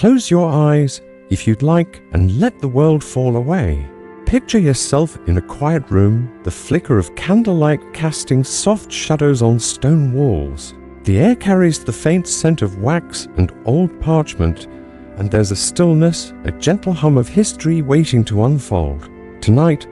Close your eyes, if you'd like, and let the world fall away. Picture yourself in a quiet room, the flicker of candlelight casting soft shadows on stone walls. The air carries the faint scent of wax and old parchment, and there's a stillness, a gentle hum of history waiting to unfold. Tonight,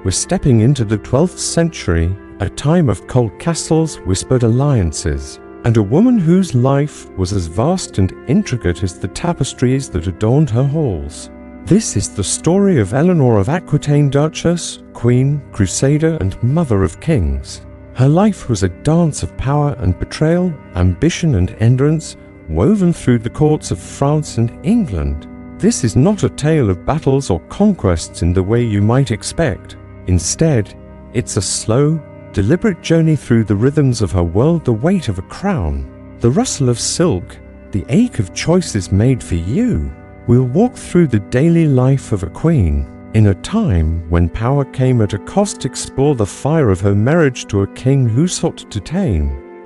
we're stepping into the 12th century, a time of cold castles, whispered alliances, and a woman whose life was as vast and intricate as the tapestries that adorned her halls. This is the story of Eleanor of Aquitaine, Duchess, Queen, Crusader, and Mother of Kings. Her life was a dance of power and betrayal, ambition and endurance, woven through the courts of France and England. This is not a tale of battles or conquests in the way you might expect. Instead, it's a slow, deliberate journey through the rhythms of her world, the weight of a crown, the rustle of silk, the ache of choices made for you. We'll walk through the daily life of a queen. In a time when power came at a cost, explore the fire of her marriage to a king who sought to tame.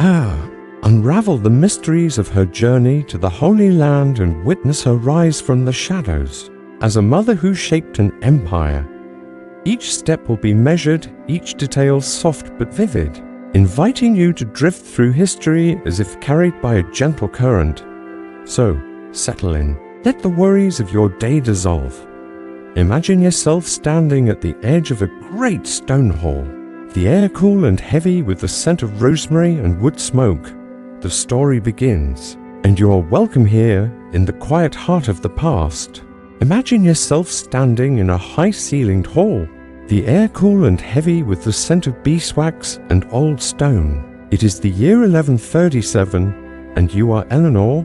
Unravel the mysteries of her journey to the Holy Land and witness her rise from the shadows. As a mother who shaped an empire, each step will be measured, each detail soft but vivid, inviting you to drift through history as if carried by a gentle current. So, settle in. Let the worries of your day dissolve. Imagine yourself standing at the edge of a great stone hall, the air cool and heavy with the scent of rosemary and wood smoke. The story begins, and you are welcome here in the quiet heart of the past. Imagine yourself standing in a high-ceilinged hall, the air cool and heavy with the scent of beeswax and old stone. It is the year 1137, and you are Eleanor,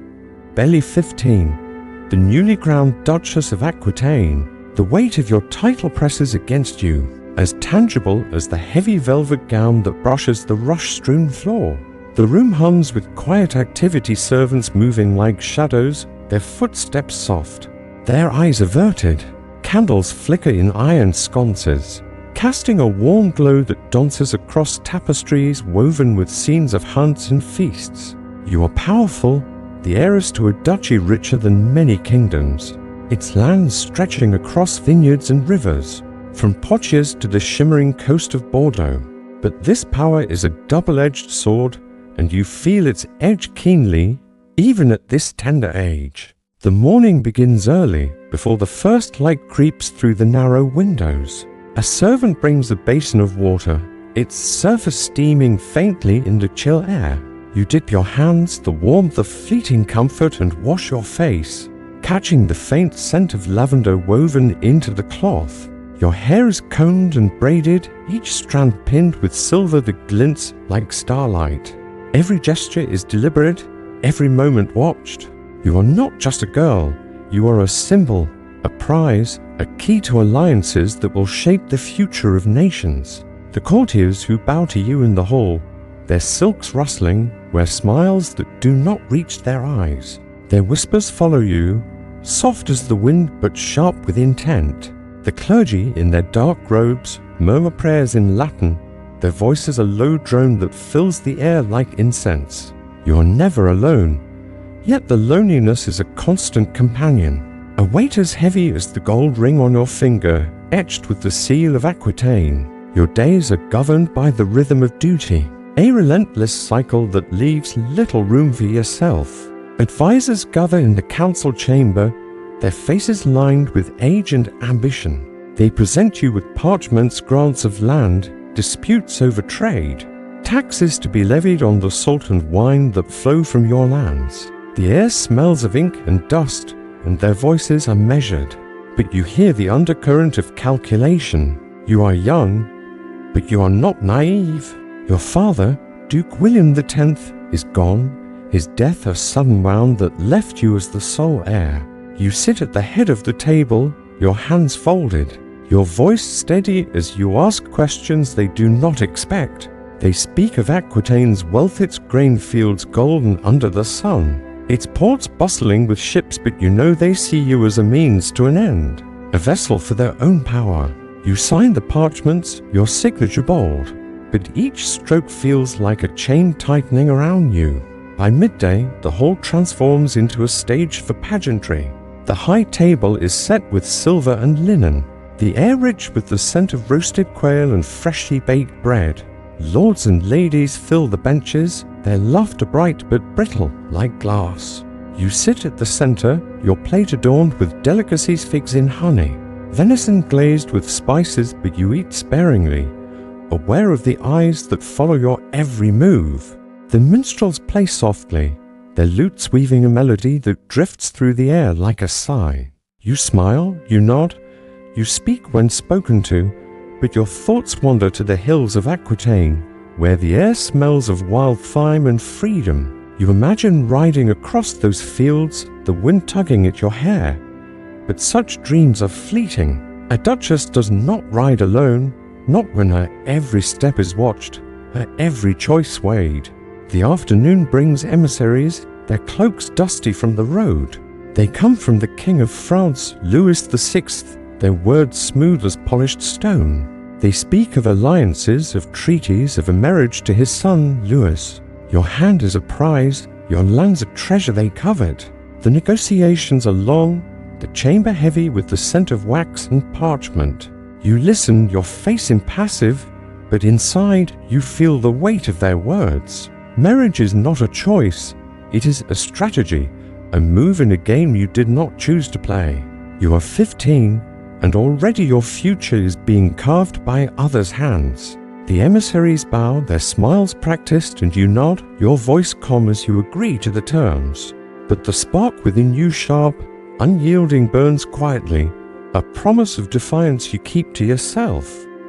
barely 15, the newly crowned Duchess of Aquitaine. The weight of your title presses against you, as tangible as the heavy velvet gown that brushes the rush-strewn floor. The room hums with quiet activity, servants moving like shadows, their footsteps soft, their eyes averted. Candles flicker in iron sconces, casting a warm glow that dances across tapestries woven with scenes of hunts and feasts. You are powerful, the heiress to a duchy richer than many kingdoms, its lands stretching across vineyards and rivers, from Poitiers to the shimmering coast of Bordeaux. But this power is a double-edged sword, and you feel its edge keenly, even at this tender age. The morning begins early, before the first light creeps through the narrow windows. A servant brings a basin of water, its surface steaming faintly in the chill air. You dip your hands, the warmth of fleeting comfort, and wash your face, catching the faint scent of lavender woven into the cloth. Your hair is combed and braided, each strand pinned with silver that glints like starlight. Every gesture is deliberate, every moment watched. You are not just a girl, you are a symbol, a prize, a key to alliances that will shape the future of nations. The courtiers who bow to you in the hall, their silks rustling, wear smiles that do not reach their eyes. Their whispers follow you, soft as the wind but sharp with intent. The clergy in their dark robes murmur prayers in Latin, their voices a low drone that fills the air like incense. You are never alone, yet the loneliness is a constant companion. A weight as heavy as the gold ring on your finger, etched with the seal of Aquitaine. Your days are governed by the rhythm of duty, a relentless cycle that leaves little room for yourself. Advisors gather in the council chamber, their faces lined with age and ambition. They present you with parchments, grants of land, disputes over trade, taxes to be levied on the salt and wine that flow from your lands. The air smells of ink and dust, and their voices are measured. But you hear the undercurrent of calculation. You are young, but you are not naive. Your father, Duke William X, is gone, his death a sudden wound that left you as the sole heir. You sit at the head of the table, your hands folded, your voice steady as you ask questions they do not expect. They speak of Aquitaine's wealth, its grain fields golden under the sun, its ports bustling with ships, but you know they see you as a means to an end, a vessel for their own power. You sign the parchments, your signature bold, but each stroke feels like a chain tightening around you. By midday, the hall transforms into a stage for pageantry. The high table is set with silver and linen, the air rich with the scent of roasted quail and freshly baked bread. Lords and ladies fill the benches, their laughter bright but brittle like glass. You sit at the center, your plate adorned with delicacies figs in honey, venison glazed with spices, but you eat sparingly, aware of the eyes that follow your every move. The minstrels play softly, their lutes weaving a melody that drifts through the air like a sigh. You smile, you nod, you speak when spoken to, but your thoughts wander to the hills of Aquitaine, where the air smells of wild thyme and freedom. You imagine riding across those fields, the wind tugging at your hair. But such dreams are fleeting. A duchess does not ride alone, not when her every step is watched, her every choice weighed. The afternoon brings emissaries, their cloaks dusty from the road. They come from the King of France, Louis VI, their words smooth as polished stone. They speak of alliances, of treaties, of a marriage to his son, Louis. Your hand is a prize, your land's a treasure they covet. The negotiations are long, the chamber heavy with the scent of wax and parchment. You listen, your face impassive, but inside you feel the weight of their words. Marriage is not a choice, it is a strategy, a move in a game you did not choose to play. You are 15, and already your future is being carved by others' hands. The emissaries bow, their smiles practiced, and you nod, your voice calm as you agree to the terms. But the spark within you sharp, unyielding burns quietly, a promise of defiance you keep to yourself.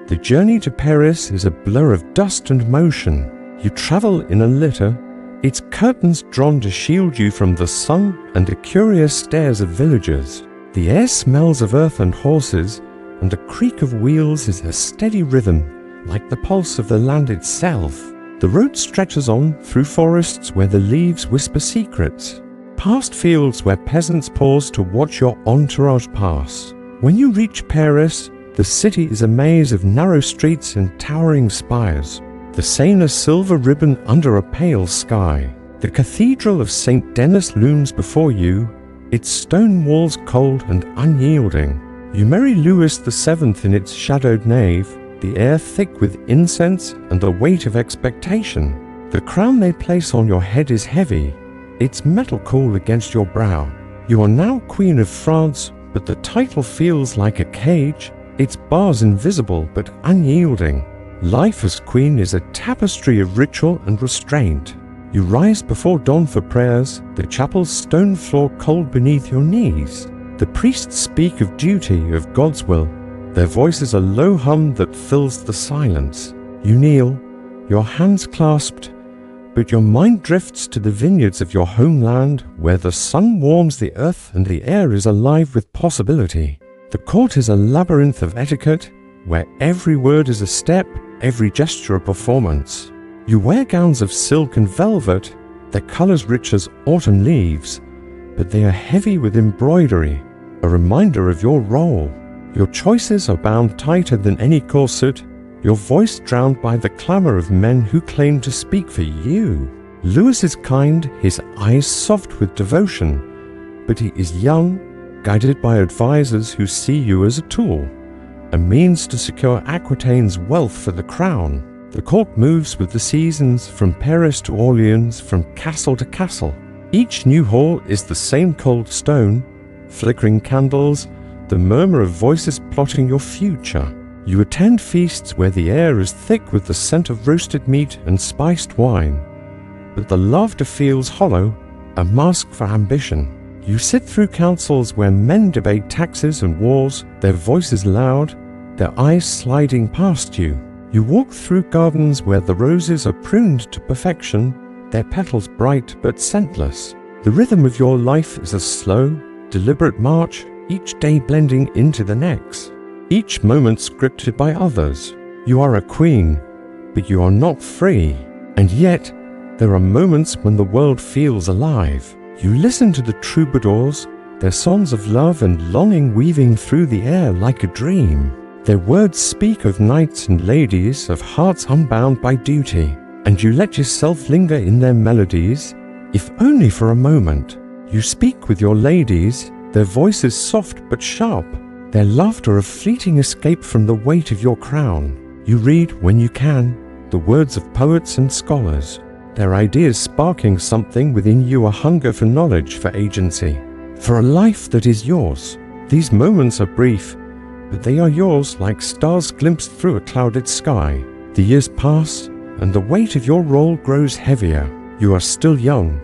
The journey to Paris is a blur of dust and motion. You travel in a litter, its curtains drawn to shield you from the sun and the curious stares of villagers. The air smells of earth and horses, and the creak of wheels is a steady rhythm, like the pulse of the land itself. The road stretches on through forests where the leaves whisper secrets, past fields where peasants pause to watch your entourage pass. When you reach Paris, the city is a maze of narrow streets and towering spires, the Seine a silver ribbon under a pale sky. The Cathedral of St. Denis looms before you, its stone walls cold and unyielding. You marry Louis VII in its shadowed nave, the air thick with incense and the weight of expectation. The crown they place on your head is heavy, its metal cool against your brow. You are now Queen of France, but the title feels like a cage, its bars invisible but unyielding. Life as queen is a tapestry of ritual and restraint. You rise before dawn for prayers, the chapel's stone floor cold beneath your knees. The priests speak of duty, of God's will. Their voice is a low hum that fills the silence. You kneel, your hands clasped, but your mind drifts to the vineyards of your homeland, where the sun warms the earth and the air is alive with possibility. The court is a labyrinth of etiquette, where every word is a step, every gesture a performance. You wear gowns of silk and velvet, their colors rich as autumn leaves, but they are heavy with embroidery, a reminder of your role. Your choices are bound tighter than any corset, your voice drowned by the clamor of men who claim to speak for you. Louis is kind, his eyes soft with devotion, but he is young, guided by advisors who see you as a tool, a means to secure Aquitaine's wealth for the crown. The court moves with the seasons, from Paris to Orleans, from castle to castle. Each new hall is the same cold stone, flickering candles, the murmur of voices plotting your future. You attend feasts where the air is thick with the scent of roasted meat and spiced wine, but the laughter feels hollow, a mask for ambition. You sit through councils where men debate taxes and wars, their voices loud, their eyes sliding past you. You walk through gardens where the roses are pruned to perfection, their petals bright but scentless. The rhythm of your life is a slow, deliberate march, each day blending into the next, each moment scripted by others. You are a queen, but you are not free. And yet, there are moments when the world feels alive. You listen to the troubadours, their songs of love and longing weaving through the air like a dream. Their words speak of knights and ladies, of hearts unbound by duty, and you let yourself linger in their melodies, if only for a moment. You speak with your ladies, Their voice is soft but sharp, their laughter a fleeting escape from the weight of your crown. You read, when you can, the words of poets and scholars, their ideas sparking something within you, a hunger for knowledge, for agency, for a life that is yours. These moments are brief, but they are yours like stars glimpsed through a clouded sky. The years pass, and the weight of your role grows heavier. You are still young,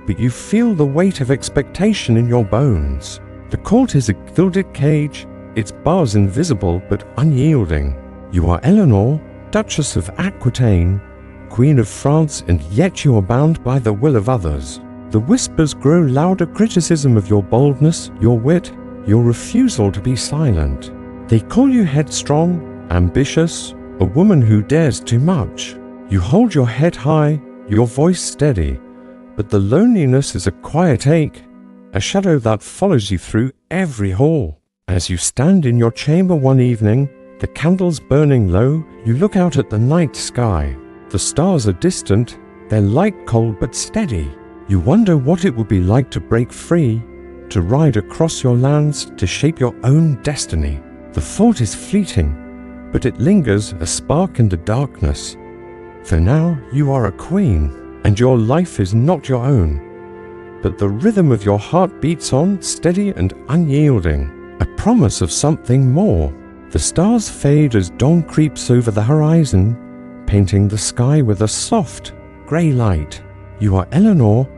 but you feel the weight of expectation in your bones. The court is a gilded cage, its bars invisible but unyielding. You are Eleanor, Duchess of Aquitaine, Queen of France, and yet you are bound by the will of others. The whispers grow louder, criticism of your boldness, your wit, your refusal to be silent. They call you headstrong, ambitious, a woman who dares too much. You hold your head high, your voice steady, but the loneliness is a quiet ache, a shadow that follows you through every hall. As you stand in your chamber one evening, the candles burning low, you look out at the night sky. The stars are distant, their light cold but steady. You wonder what it would be like to break free, to ride across your lands, to shape your own destiny. The thought is fleeting, but it lingers, a spark in the darkness. For now you are a queen, and your life is not your own. But the rhythm of your heart beats on, steady and unyielding, a promise of something more. The stars fade as dawn creeps over the horizon, painting the sky with a soft, grey light. You are Eleanor,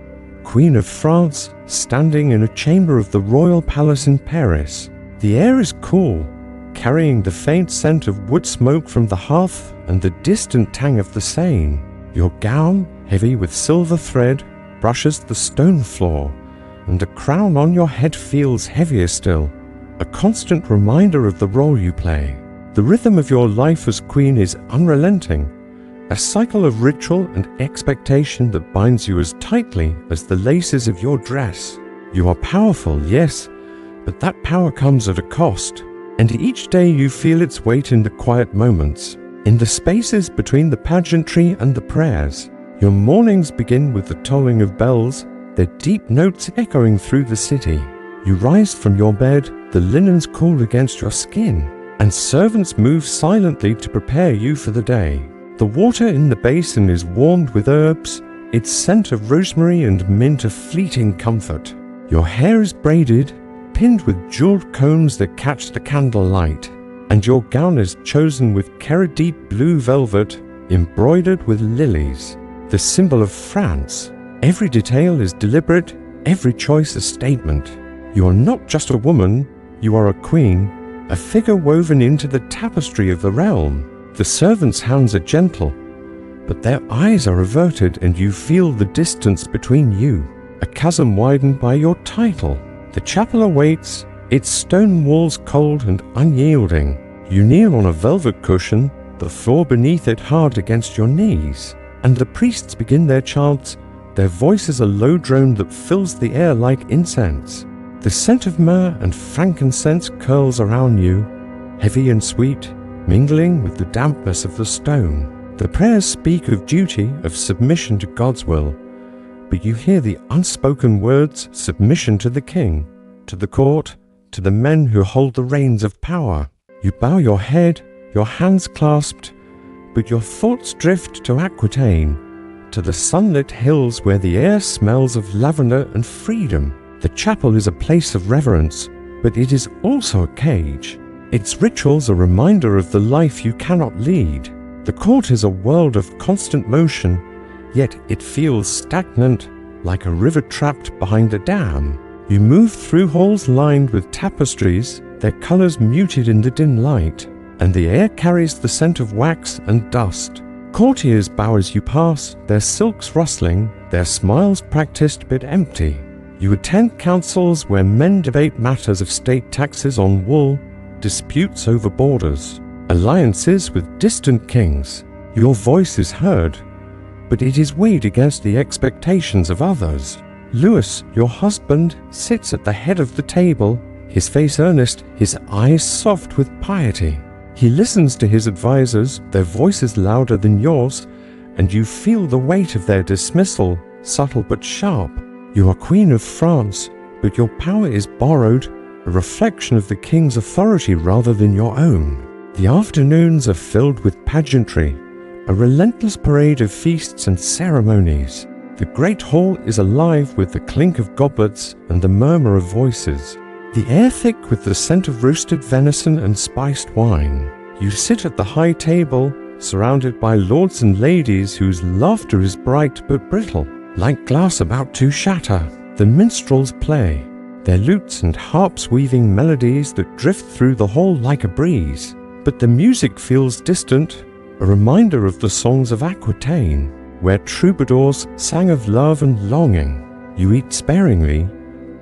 Queen of France, standing in a chamber of the royal palace in Paris. The air is cool, carrying the faint scent of wood smoke from the hearth and the distant tang of the Seine. Your gown, heavy with silver thread, brushes the stone floor, and a crown on your head feels heavier still, a constant reminder of the role you play. The rhythm of your life as queen is unrelenting, a cycle of ritual and expectation that binds you as tightly as the laces of your dress. You are powerful, yes, but that power comes at a cost, and each day you feel its weight in the quiet moments, in the spaces between the pageantry and the prayers. Your mornings begin with the tolling of bells, their deep notes echoing through the city. You rise from your bed, the linens cool against your skin, and servants move silently to prepare you for the day. The water in the basin is warmed with herbs, its scent of rosemary and mint a fleeting comfort. Your hair is braided, pinned with jeweled combs that catch the candlelight, and your gown is chosen with deep blue velvet embroidered with lilies, the symbol of France. Every detail is deliberate, every choice a statement. You are not just a woman, you are a queen, a figure woven into the tapestry of the realm. The servants' hands are gentle, but their eyes are averted, and you feel the distance between you, a chasm widened by your title. The chapel awaits, its stone walls cold and unyielding. You kneel on a velvet cushion, the floor beneath it hard against your knees, and the priests begin their chants, their voices a low drone that fills the air like incense. The scent of myrrh and frankincense curls around you, heavy and sweet, mingling with the dampness of the stone. The prayers speak of duty, of submission to God's will, but you hear the unspoken words: submission to the king, to the court, to the men who hold the reins of power. You bow your head, your hands clasped, but your thoughts drift to Aquitaine, to the sunlit hills where the air smells of lavender and freedom. The chapel is a place of reverence, but it is also a cage. Its rituals a reminder of the life you cannot lead. The court is a world of constant motion, yet it feels stagnant, like a river trapped behind a dam. You move through halls lined with tapestries, their colors muted in the dim light, and the air carries the scent of wax and dust. Courtiers bow as you pass, their silks rustling, their smiles practiced but empty. You attend councils where men debate matters of state taxes on wool, disputes over borders, alliances with distant kings. Your voice is heard, but it is weighed against the expectations of others. Louis, your husband, sits at the head of the table, his face earnest, his eyes soft with piety. He listens to his advisors, their voices louder than yours, and you feel the weight of their dismissal, subtle but sharp. You are Queen of France, but your power is borrowed, a reflection of the king's authority rather than your own. The afternoons are filled with pageantry, a relentless parade of feasts and ceremonies. The great hall is alive with the clink of goblets and the murmur of voices. The air thick with the scent of roasted venison and spiced wine. You sit at the high table, surrounded by lords and ladies whose laughter is bright but brittle, like glass about to shatter. The minstrels play, their lutes and harps weaving melodies that drift through the hall like a breeze. But the music feels distant, a reminder of the songs of Aquitaine, where troubadours sang of love and longing. You eat sparingly,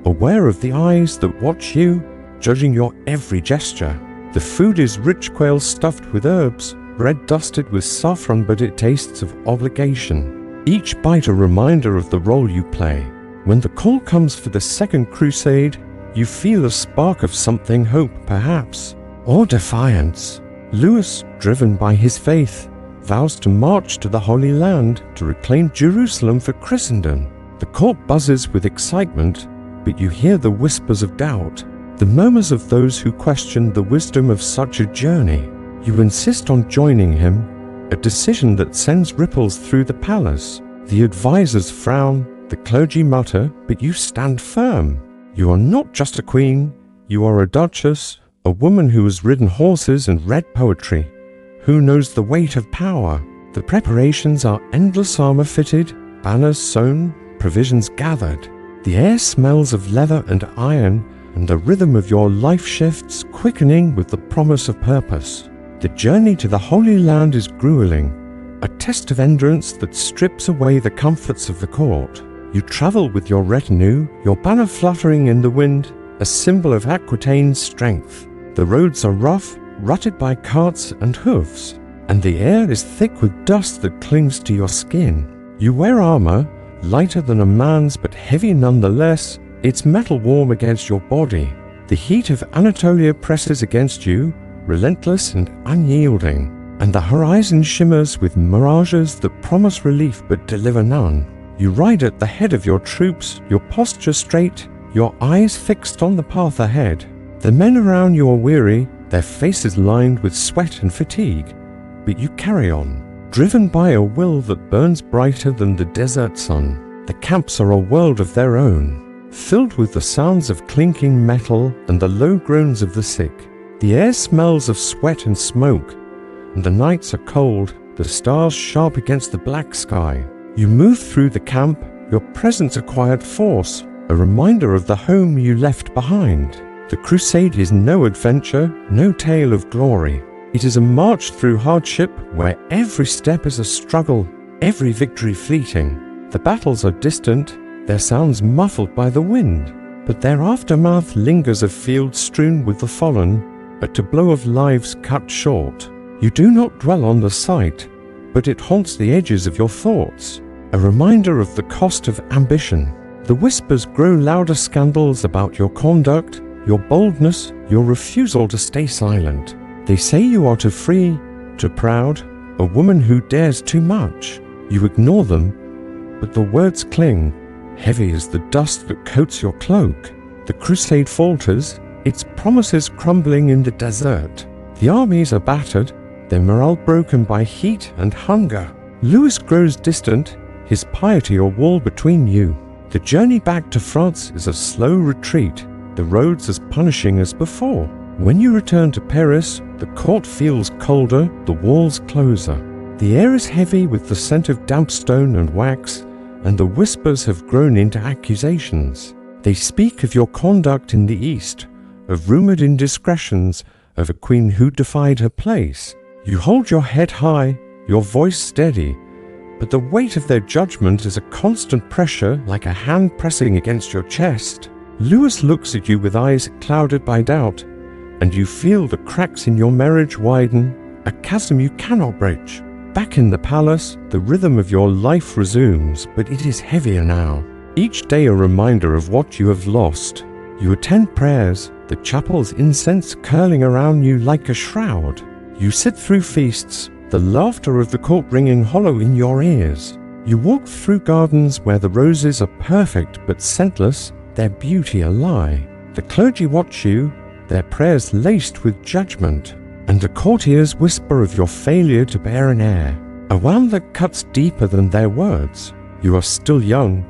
aware of the eyes that watch you, judging your every gesture. The food is rich quail stuffed with herbs, bread dusted with saffron, but it tastes of obligation. Each bite a reminder of the role you play. When the call comes for the second crusade, you feel a spark of something, hope perhaps, or defiance. Louis, driven by his faith, vows to march to the Holy Land to reclaim Jerusalem for Christendom. The court buzzes with excitement, but you hear the whispers of doubt, the murmurs of those who question the wisdom of such a journey. You insist on joining him, a decision that sends ripples through the palace. The advisors frown, the clergy mutter, but you stand firm. You are not just a queen, you are a duchess, a woman who has ridden horses and read poetry, who knows the weight of power. The preparations are endless armor fitted, banners sewn, provisions gathered. The air smells of leather and iron, and the rhythm of your life shifts, quickening with the promise of purpose. The journey to the Holy Land is grueling, a test of endurance that strips away the comforts of the court. You travel with your retinue, your banner fluttering in the wind, a symbol of Aquitaine's strength. The roads are rough, rutted by carts and hoofs, and the air is thick with dust that clings to your skin. You wear armor, lighter than a man's but heavy nonetheless, its metal warm against your body. The heat of Anatolia presses against you, relentless and unyielding, and the horizon shimmers with mirages that promise relief but deliver none. You ride at the head of your troops, your posture straight, your eyes fixed on the path ahead. The men around you are weary, their faces lined with sweat and fatigue, but you carry on, driven by a will that burns brighter than the desert sun. The camps are a world of their own, filled with the sounds of clinking metal and the low groans of the sick. The air smells of sweat and smoke, and the nights are cold, the stars sharp against the black sky. You move through the camp, your presence acquired force, a reminder of the home you left behind. The crusade is no adventure, no tale of glory. It is a march through hardship where every step is a struggle, every victory fleeting. The battles are distant, their sounds muffled by the wind, but their aftermath lingers, a field strewn with the fallen, a tableau of lives cut short. You do not dwell on the sight, but it haunts the edges of your thoughts, a reminder of the cost of ambition. The whispers grow louder, scandals about your conduct, your boldness, your refusal to stay silent. They say you are too free, too proud, a woman who dares too much. You ignore them, but the words cling, heavy as the dust that coats your cloak. The crusade falters, its promises crumbling in the desert. The armies are battered, their morale broken by heat and hunger. Louis grows distant, his piety a wall between you. The journey back to France is a slow retreat, the roads as punishing as before. When you return to Paris, the court feels colder, the walls closer. The air is heavy with the scent of damp stone and wax, and the whispers have grown into accusations. They speak of your conduct in the East, of rumored indiscretions, of a queen who defied her place. You hold your head high, your voice steady, but the weight of their judgment is a constant pressure, like a hand pressing against your chest. Louis looks at you with eyes clouded by doubt, and you feel the cracks in your marriage widen, a chasm you cannot bridge. Back in the palace, the rhythm of your life resumes, but it is heavier now. Each day a reminder of what you have lost. You attend prayers, the chapel's incense curling around you like a shroud. You sit through feasts, the laughter of the court ringing hollow in your ears. You walk through gardens where the roses are perfect but scentless, their beauty a lie. The clergy watch you, their prayers laced with judgment, and the courtiers whisper of your failure to bear an heir. A wound that cuts deeper than their words. You are still young,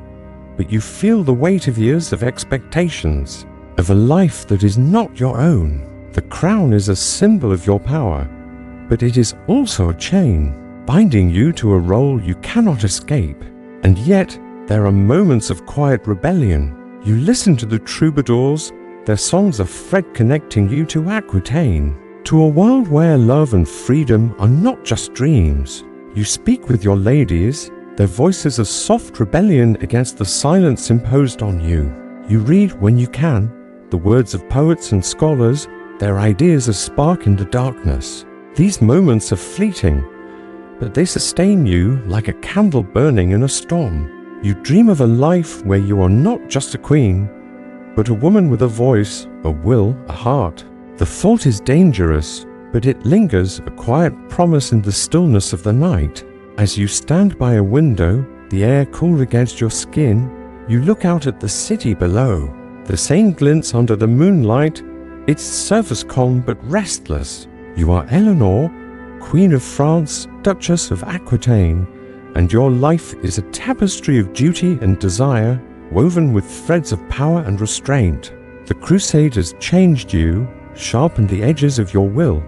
but you feel the weight of years of expectations, of a life that is not your own. The crown is a symbol of your power, but it is also a chain, binding you to a role you cannot escape. And yet, there are moments of quiet rebellion. You listen to the troubadours, their songs are thread connecting you to Aquitaine, to a world where love and freedom are not just dreams. You speak with your ladies, their voices of soft rebellion against the silence imposed on you. You read when you can, the words of poets and scholars, their ideas a spark in the darkness. These moments are fleeting, but they sustain you like a candle burning in a storm. You dream of a life where you are not just a queen, but a woman with a voice, a will, a heart. The thought is dangerous, but it lingers, a quiet promise in the stillness of the night. As you stand by a window, the air cool against your skin, you look out at the city below. The Seine glints under the moonlight, its surface calm but restless. You are Eleanor, Queen of France, Duchess of Aquitaine, and your life is a tapestry of duty and desire, woven with threads of power and restraint. The crusaders changed you, sharpened the edges of your will,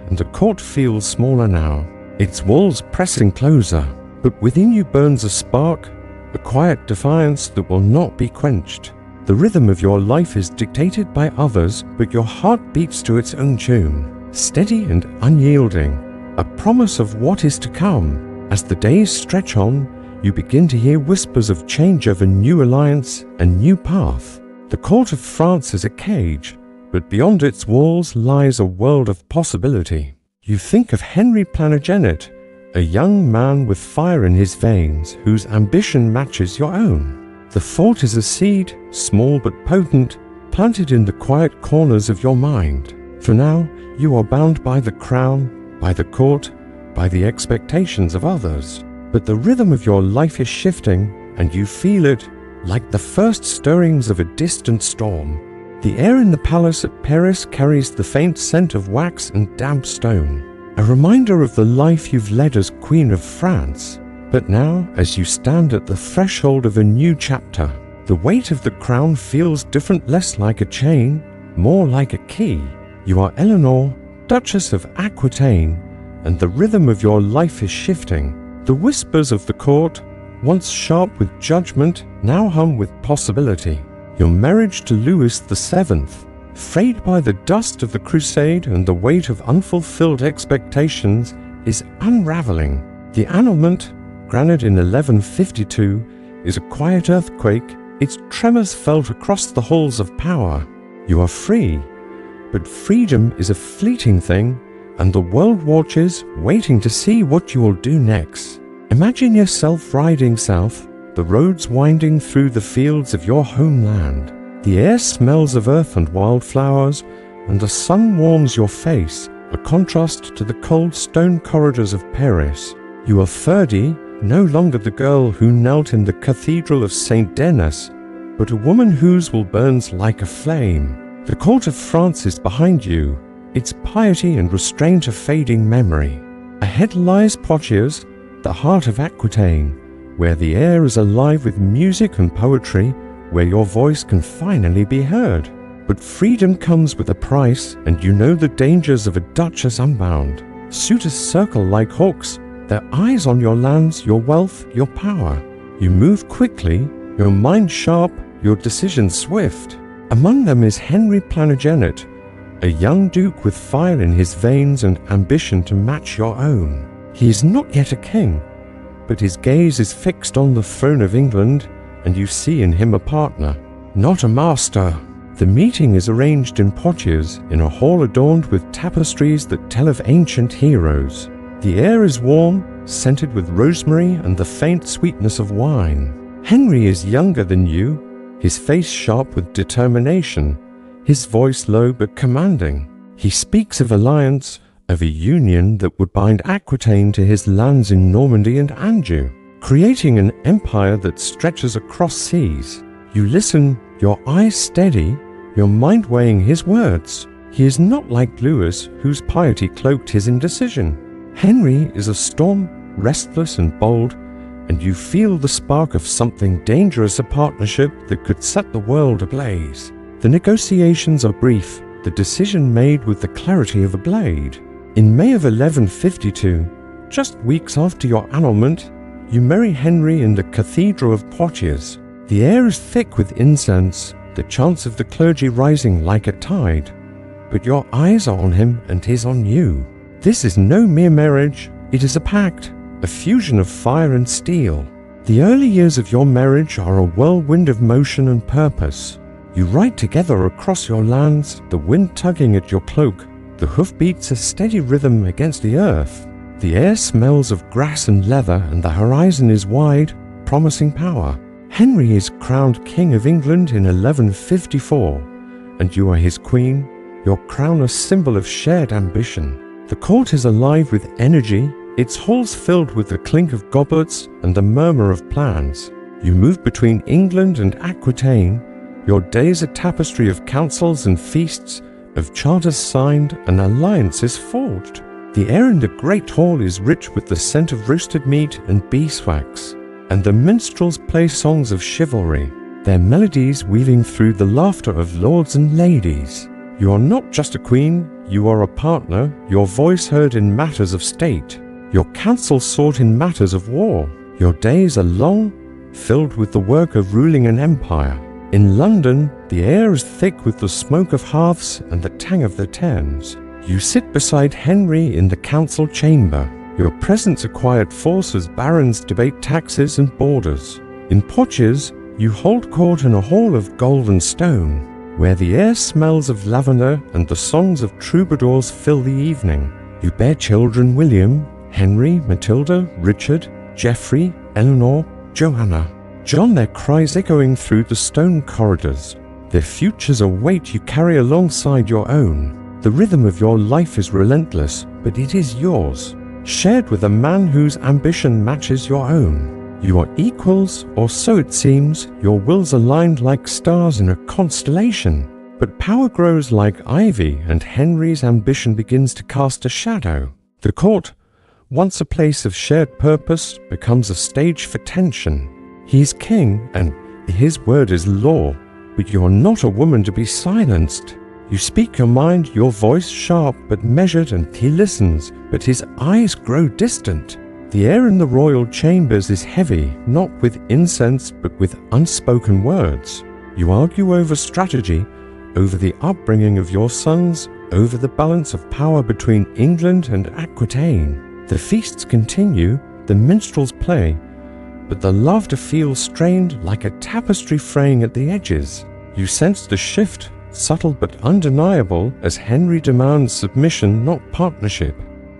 and the court feels smaller now, its walls pressing closer. But within you burns a spark, a quiet defiance that will not be quenched. The rhythm of your life is dictated by others, but your heart beats to its own tune, steady and unyielding, a promise of what is to come. As the days stretch on, you begin to hear whispers of change, of a new alliance, a new path. The court of France is a cage, but beyond its walls lies a world of possibility. You think of Henry Plantagenet, a young man with fire in his veins, whose ambition matches your own. The thought is a seed, small but potent, planted in the quiet corners of your mind. For now, you are bound by the crown, by the court, by the expectations of others. But the rhythm of your life is shifting, and you feel it like the first stirrings of a distant storm. The air in the palace at Paris carries the faint scent of wax and damp stone, a reminder of the life you've led as Queen of France. But now, as you stand at the threshold of a new chapter, the weight of the crown feels different, less like a chain, more like a key. You are Eleanor, Duchess of Aquitaine, and the rhythm of your life is shifting. The whispers of the court, once sharp with judgment, now hum with possibility. Your marriage to Louis VII, frayed by the dust of the crusade and the weight of unfulfilled expectations, is unraveling. The annulment, granted in 1152, is a quiet earthquake, its tremors felt across the halls of power. You are free, but freedom is a fleeting thing, and the world watches, waiting to see what you will do next. Imagine yourself riding south, the roads winding through the fields of your homeland. The air smells of earth and wildflowers, and the sun warms your face, a contrast to the cold stone corridors of Paris. You are 30, no longer the girl who knelt in the cathedral of Saint Denis, but a woman whose will burns like a flame. The court of France is behind you, its piety and restraint a fading memory. Ahead lies Poitiers, the heart of Aquitaine, where the air is alive with music and poetry, where your voice can finally be heard. But freedom comes with a price, and you know the dangers of a duchess unbound. Suitors circle like hawks, their eyes on your lands, your wealth, your power. You move quickly, your mind sharp, your decisions swift. Among them is Henry Plantagenet, a young duke with fire in his veins and ambition to match your own. He is not yet a king, but his gaze is fixed on the throne of England, and you see in him a partner, not a master. The meeting is arranged in Poitiers, in a hall adorned with tapestries that tell of ancient heroes. The air is warm, scented with rosemary and the faint sweetness of wine. Henry is younger than you, his face sharp with determination, his voice low but commanding. He speaks of alliance, of a union that would bind Aquitaine to his lands in Normandy and Anjou, creating an empire that stretches across seas. You listen, your eyes steady, your mind weighing his words. He is not like Lewis, whose piety cloaked his indecision. Henry is a storm, restless and bold, and you feel the spark of something dangerous, a partnership that could set the world ablaze. The negotiations are brief, the decision made with the clarity of a blade. In May of 1152, just weeks after your annulment, you marry Henry in the Cathedral of Poitiers. The air is thick with incense, the chants of the clergy rising like a tide. But your eyes are on him and his on you. This is no mere marriage, it is a pact, a fusion of fire and steel. The early years of your marriage are a whirlwind of motion and purpose. You ride together across your lands, the wind tugging at your cloak, the hoof beats a steady rhythm against the earth. The air smells of grass and leather, and the horizon is wide, promising power. Henry is crowned King of England in 1154, and you are his queen, your crown a symbol of shared ambition. The court is alive with energy, its halls filled with the clink of goblets and the murmur of plans. You move between England and Aquitaine, your days a tapestry of councils and feasts, of charters signed and alliances forged. The air in the great hall is rich with the scent of roasted meat and beeswax, and the minstrels play songs of chivalry, their melodies weaving through the laughter of lords and ladies. You are not just a queen, you are a partner, your voice heard in matters of state, your counsel sought in matters of war. Your days are long, filled with the work of ruling an empire. In London, the air is thick with the smoke of hearths and the tang of the Thames. You sit beside Henry in the council chamber. Your presence acquired force as barons debate taxes and borders. In Poitiers, you hold court in a hall of gold and stone, where the air smells of lavender and the songs of troubadours fill the evening. You bear children: William, Henry, Matilda, Richard, Geoffrey, Eleanor, Joanna. John, their cries echoing through the stone corridors. Their futures await you carry alongside your own. The rhythm of your life is relentless, but it is yours, shared with a man whose ambition matches your own. You are equals, or so it seems, your wills aligned like stars in a constellation. But power grows like ivy, and Henry's ambition begins to cast a shadow. The court, once a place of shared purpose, becomes a stage for tension. He is king, and his word is law, but you are not a woman to be silenced. You speak your mind, your voice sharp but measured, and he listens, but his eyes grow distant. The air in the royal chambers is heavy, not with incense, but with unspoken words. You argue over strategy, over the upbringing of your sons, over the balance of power between England and Aquitaine. The feasts continue, the minstrels play, but the laughter feels strained like a tapestry fraying at the edges. You sense the shift, subtle but undeniable, as Henry demands submission, not partnership.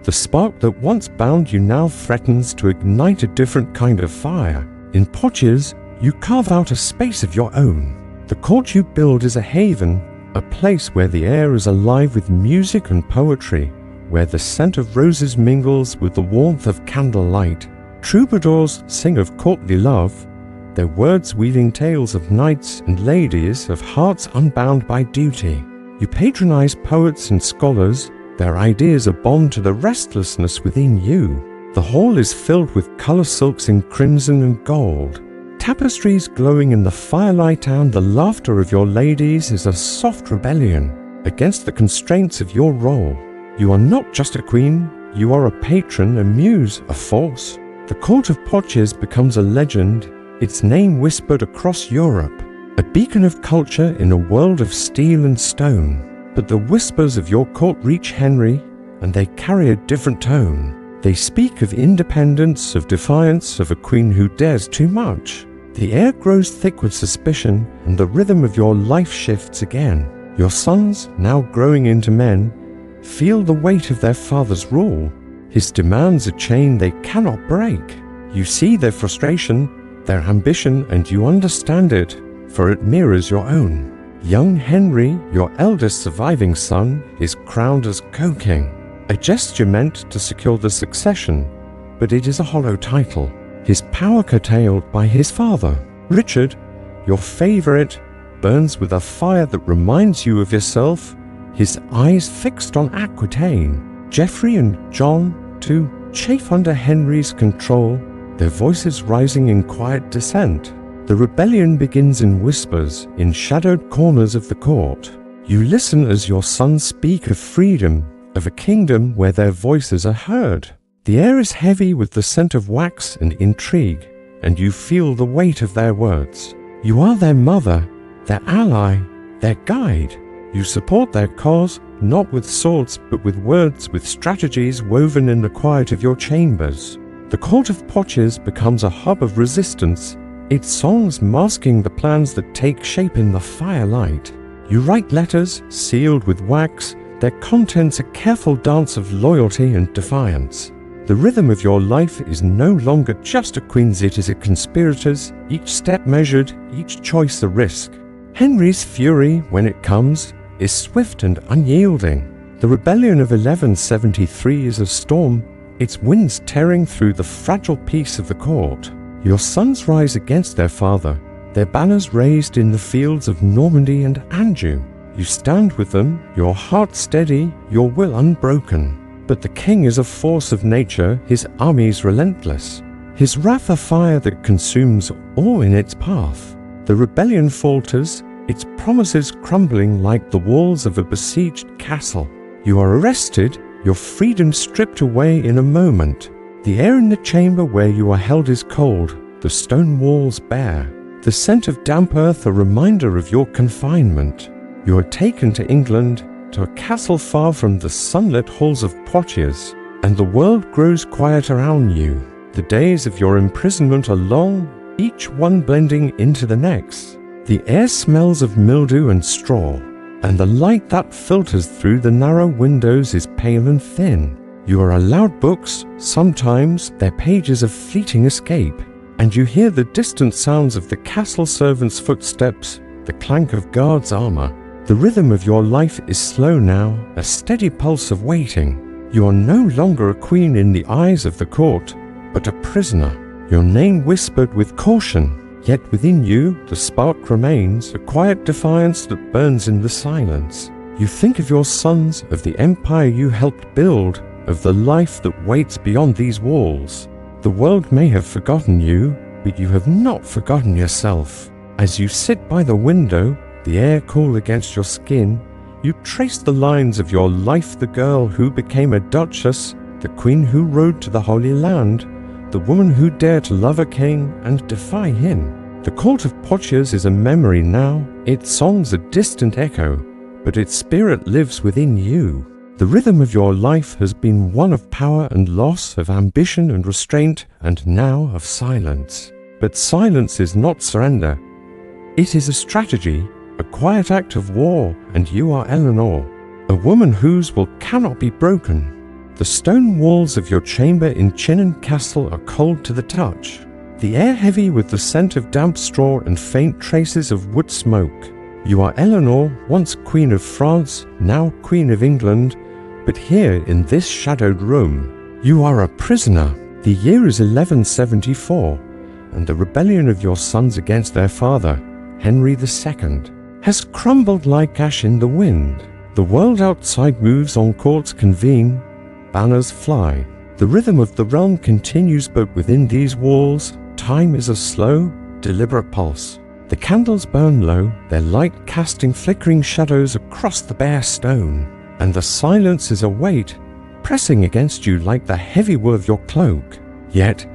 The spark that once bound you now threatens to ignite a different kind of fire. In Poitiers, you carve out a space of your own. The court you build is a haven, a place where the air is alive with music and poetry, where the scent of roses mingles with the warmth of candlelight. Troubadours sing of courtly love, their words weaving tales of knights and ladies, of hearts unbound by duty. You patronize poets and scholars, their ideas are bond to the restlessness within you. The hall is filled with color silks in crimson and gold, tapestries glowing in the firelight, and the laughter of your ladies is a soft rebellion against the constraints of your role. You are not just a queen, you are a patron, a muse, a force. The court of Poitiers becomes a legend, its name whispered across Europe, a beacon of culture in a world of steel and stone. But the whispers of your court reach Henry, and they carry a different tone. They speak of independence, of defiance, of a queen who dares too much. The air grows thick with suspicion, and the rhythm of your life shifts again. Your sons, now growing into men, feel the weight of their father's rule. His demands a chain they cannot break. You see their frustration, their ambition, and you understand it, for it mirrors your own. Young Henry, your eldest surviving son, is crowned as co-king, a gesture meant to secure the succession, but it is a hollow title. His power curtailed by his father. Richard, your favorite, burns with a fire that reminds you of yourself, his eyes fixed on Aquitaine. Geoffrey and John, too, chafe under Henry's control, their voices rising in quiet dissent. The rebellion begins in whispers, in shadowed corners of the court. You listen as your sons speak of freedom, of a kingdom where their voices are heard. The air is heavy with the scent of wax and intrigue, and you feel the weight of their words. You are their mother, their ally, their guide. You support their cause, not with swords, but with words, with strategies woven in the quiet of your chambers. The court of Poitiers becomes a hub of resistance, its songs masking the plans that take shape in the firelight. You write letters, sealed with wax, their contents a careful dance of loyalty and defiance. The rhythm of your life is no longer just a queen's, it is a conspirator's, each step measured, each choice a risk. Henry's fury, when it comes, is swift and unyielding. The rebellion of 1173 is a storm, its winds tearing through the fragile peace of the court. Your sons rise against their father, their banners raised in the fields of Normandy and Anjou. You stand with them, your heart steady, your will unbroken. But the king is a force of nature, his armies relentless, his wrath a fire that consumes all in its path. The rebellion falters, its promises crumbling like the walls of a besieged castle. You are arrested, your freedom stripped away in a moment. The air in the chamber where you are held is cold, the stone walls bare. The scent of damp earth a reminder of your confinement. You are taken to England, to a castle far from the sunlit halls of Poitiers, and the world grows quiet around you. The days of your imprisonment are long, each one blending into the next. The air smells of mildew and straw, and the light that filters through the narrow windows is pale and thin. You are allowed books, sometimes their pages of fleeting escape, and you hear the distant sounds of the castle servants' footsteps, the clank of guards' armor. The rhythm of your life is slow now, a steady pulse of waiting. You are no longer a queen in the eyes of the court, but a prisoner, your name whispered with caution, yet within you the spark remains, a quiet defiance that burns in the silence. You think of your sons, of the empire you helped build, of the life that waits beyond these walls. The world may have forgotten you, but you have not forgotten yourself. As you sit by the window, the air cool against your skin, you trace the lines of your life, the girl who became a duchess, the queen who rode to the Holy Land, the woman who dared to love a king and defy him. The court of Poitiers is a memory now, its songs a distant echo, but its spirit lives within you. The rhythm of your life has been one of power and loss, of ambition and restraint, and now of silence. But silence is not surrender. It is a strategy, a quiet act of war, and you are Eleanor, a woman whose will cannot be broken. The stone walls of your chamber in Chinon Castle are cold to the touch, the air heavy with the scent of damp straw and faint traces of wood smoke. You are Eleanor, once Queen of France, now Queen of England, but here in this shadowed room, you are a prisoner. The year is 1174, and the rebellion of your sons against their father, Henry II, has crumbled like ash in the wind. The world outside moves on, courts convene, banners fly. The rhythm of the realm continues, but within these walls, time is a slow, deliberate pulse. The candles burn low, their light casting flickering shadows across the bare stone, and the silence is a weight, pressing against you like the heavy wool of your cloak. Yet,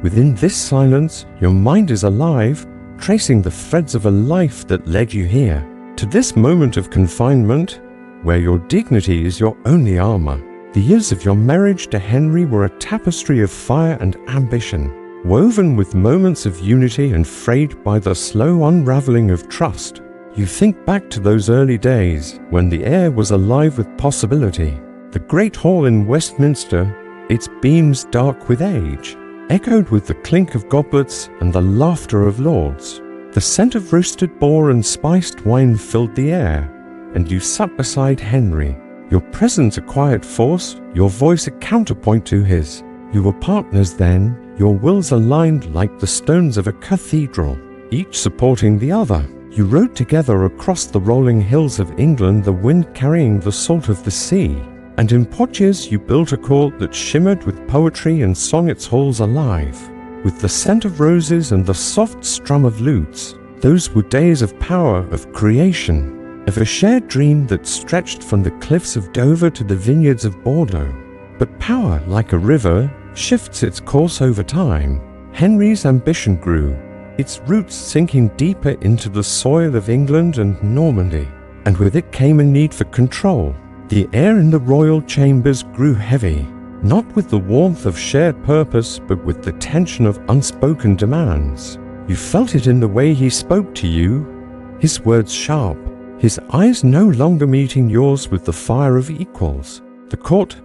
within this silence, your mind is alive, tracing the threads of a life that led you here, to this moment of confinement, where your dignity is your only armor. The years of your marriage to Henry were a tapestry of fire and ambition, woven with moments of unity and frayed by the slow unraveling of trust. You think back to those early days, when the air was alive with possibility. The great hall in Westminster, its beams dark with age, echoed with the clink of goblets and the laughter of lords. The scent of roasted boar and spiced wine filled the air, and you sat beside Henry, your presence a quiet force, your voice a counterpoint to his. You were partners then, your wills aligned like the stones of a cathedral, each supporting the other. You rode together across the rolling hills of England, the wind carrying the salt of the sea. And in Poitiers you built a court that shimmered with poetry and song its halls alive, with the scent of roses and the soft strum of lutes. Those were days of power, of creation, of a shared dream that stretched from the cliffs of Dover to the vineyards of Bordeaux. But power, like a river, shifts its course over time. Henry's ambition grew, its roots sinking deeper into the soil of England and Normandy, and with it came a need for control. The air in the royal chambers grew heavy, not with the warmth of shared purpose, but with the tension of unspoken demands. You felt it in the way he spoke to you, his words sharp, his eyes no longer meeting yours with the fire of equals. The court,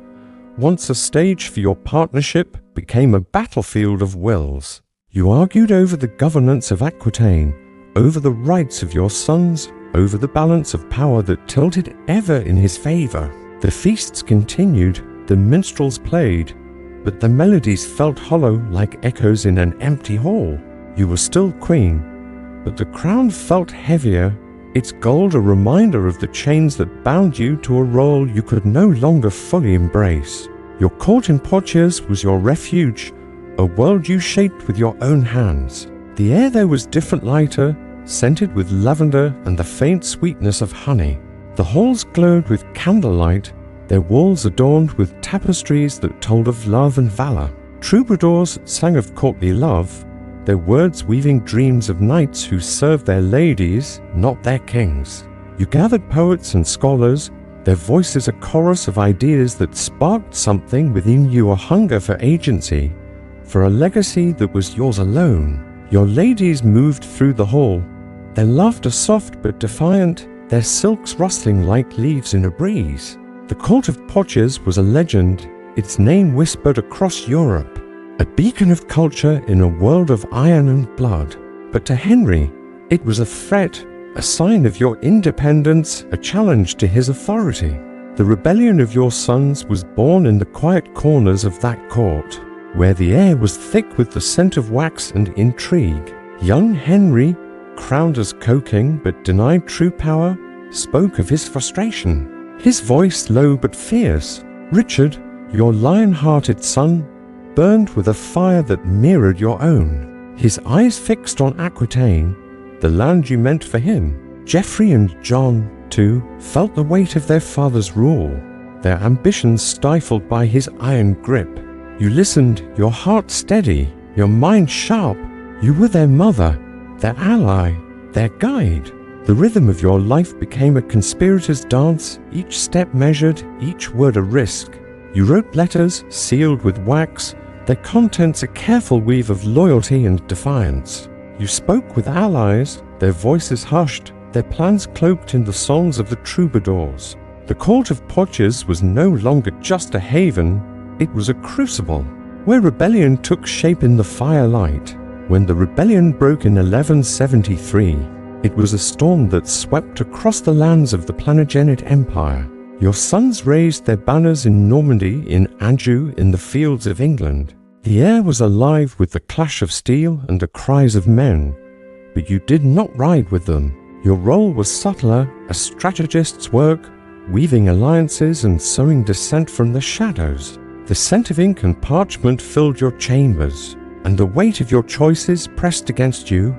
once a stage for your partnership, became a battlefield of wills. You argued over the governance of Aquitaine, over the rights of your sons, over the balance of power that tilted ever in his favor. The feasts continued, the minstrels played, but the melodies felt hollow like echoes in an empty hall. You were still queen, but the crown felt heavier, its gold a reminder of the chains that bound you to a role you could no longer fully embrace. Your court in Poitiers was your refuge, a world you shaped with your own hands. The air there was different, lighter, scented with lavender and the faint sweetness of honey. The halls glowed with candlelight, their walls adorned with tapestries that told of love and valor. Troubadours sang of courtly love, their words weaving dreams of knights who served their ladies, not their kings. You gathered poets and scholars, their voices a chorus of ideas that sparked something within you, a hunger for agency, for a legacy that was yours alone. Your ladies moved through the hall, their laughter soft but defiant, their silks rustling like leaves in a breeze. The court of Poitiers was a legend, its name whispered across Europe, a beacon of culture in a world of iron and blood. But to Henry, it was a threat, a sign of your independence, a challenge to his authority. The rebellion of your sons was born in the quiet corners of that court, where the air was thick with the scent of wax and intrigue. Young Henry, crowned as co-king but denied true power, spoke of his frustration. His voice low but fierce. Richard, your lion-hearted son, burned with a fire that mirrored your own. His eyes fixed on Aquitaine, the land you meant for him. Geoffrey and John, too, felt the weight of their father's rule, their ambitions stifled by his iron grip. You listened, your heart steady, your mind sharp. You were their mother, their ally, their guide. The rhythm of your life became a conspirator's dance, each step measured, each word a risk. You wrote letters sealed with wax, their contents a careful weave of loyalty and defiance. You spoke with allies, their voices hushed, their plans cloaked in the songs of the troubadours. The court of Poitiers was no longer just a haven, it was a crucible, where rebellion took shape in the firelight. When the rebellion broke in 1173, it was a storm that swept across the lands of the Plantagenet Empire. Your sons raised their banners in Normandy, in Anjou, in the fields of England. The air was alive with the clash of steel and the cries of men, but you did not ride with them. Your role was subtler, a strategist's work, weaving alliances and sowing dissent from the shadows. The scent of ink and parchment filled your chambers, and the weight of your choices pressed against you,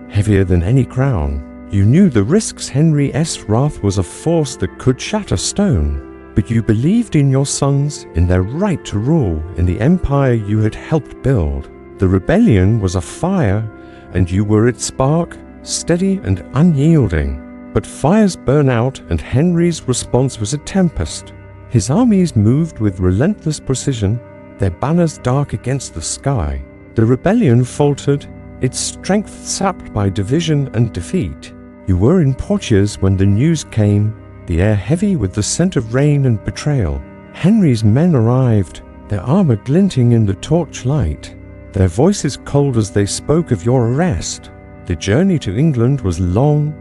heavier than any crown. You knew the risks. Henry's wrath was a force that could shatter stone. But you believed in your sons, in their right to rule, in the empire you had helped build. The rebellion was a fire, and you were its spark, steady and unyielding. But fires burn out, and Henry's response was a tempest. His armies moved with relentless precision, their banners dark against the sky. The rebellion faltered, its strength sapped by division and defeat. You were in Poitiers when the news came, the air heavy with the scent of rain and betrayal. Henry's men arrived, their armor glinting in the torchlight, their voices cold as they spoke of your arrest. The journey to England was long,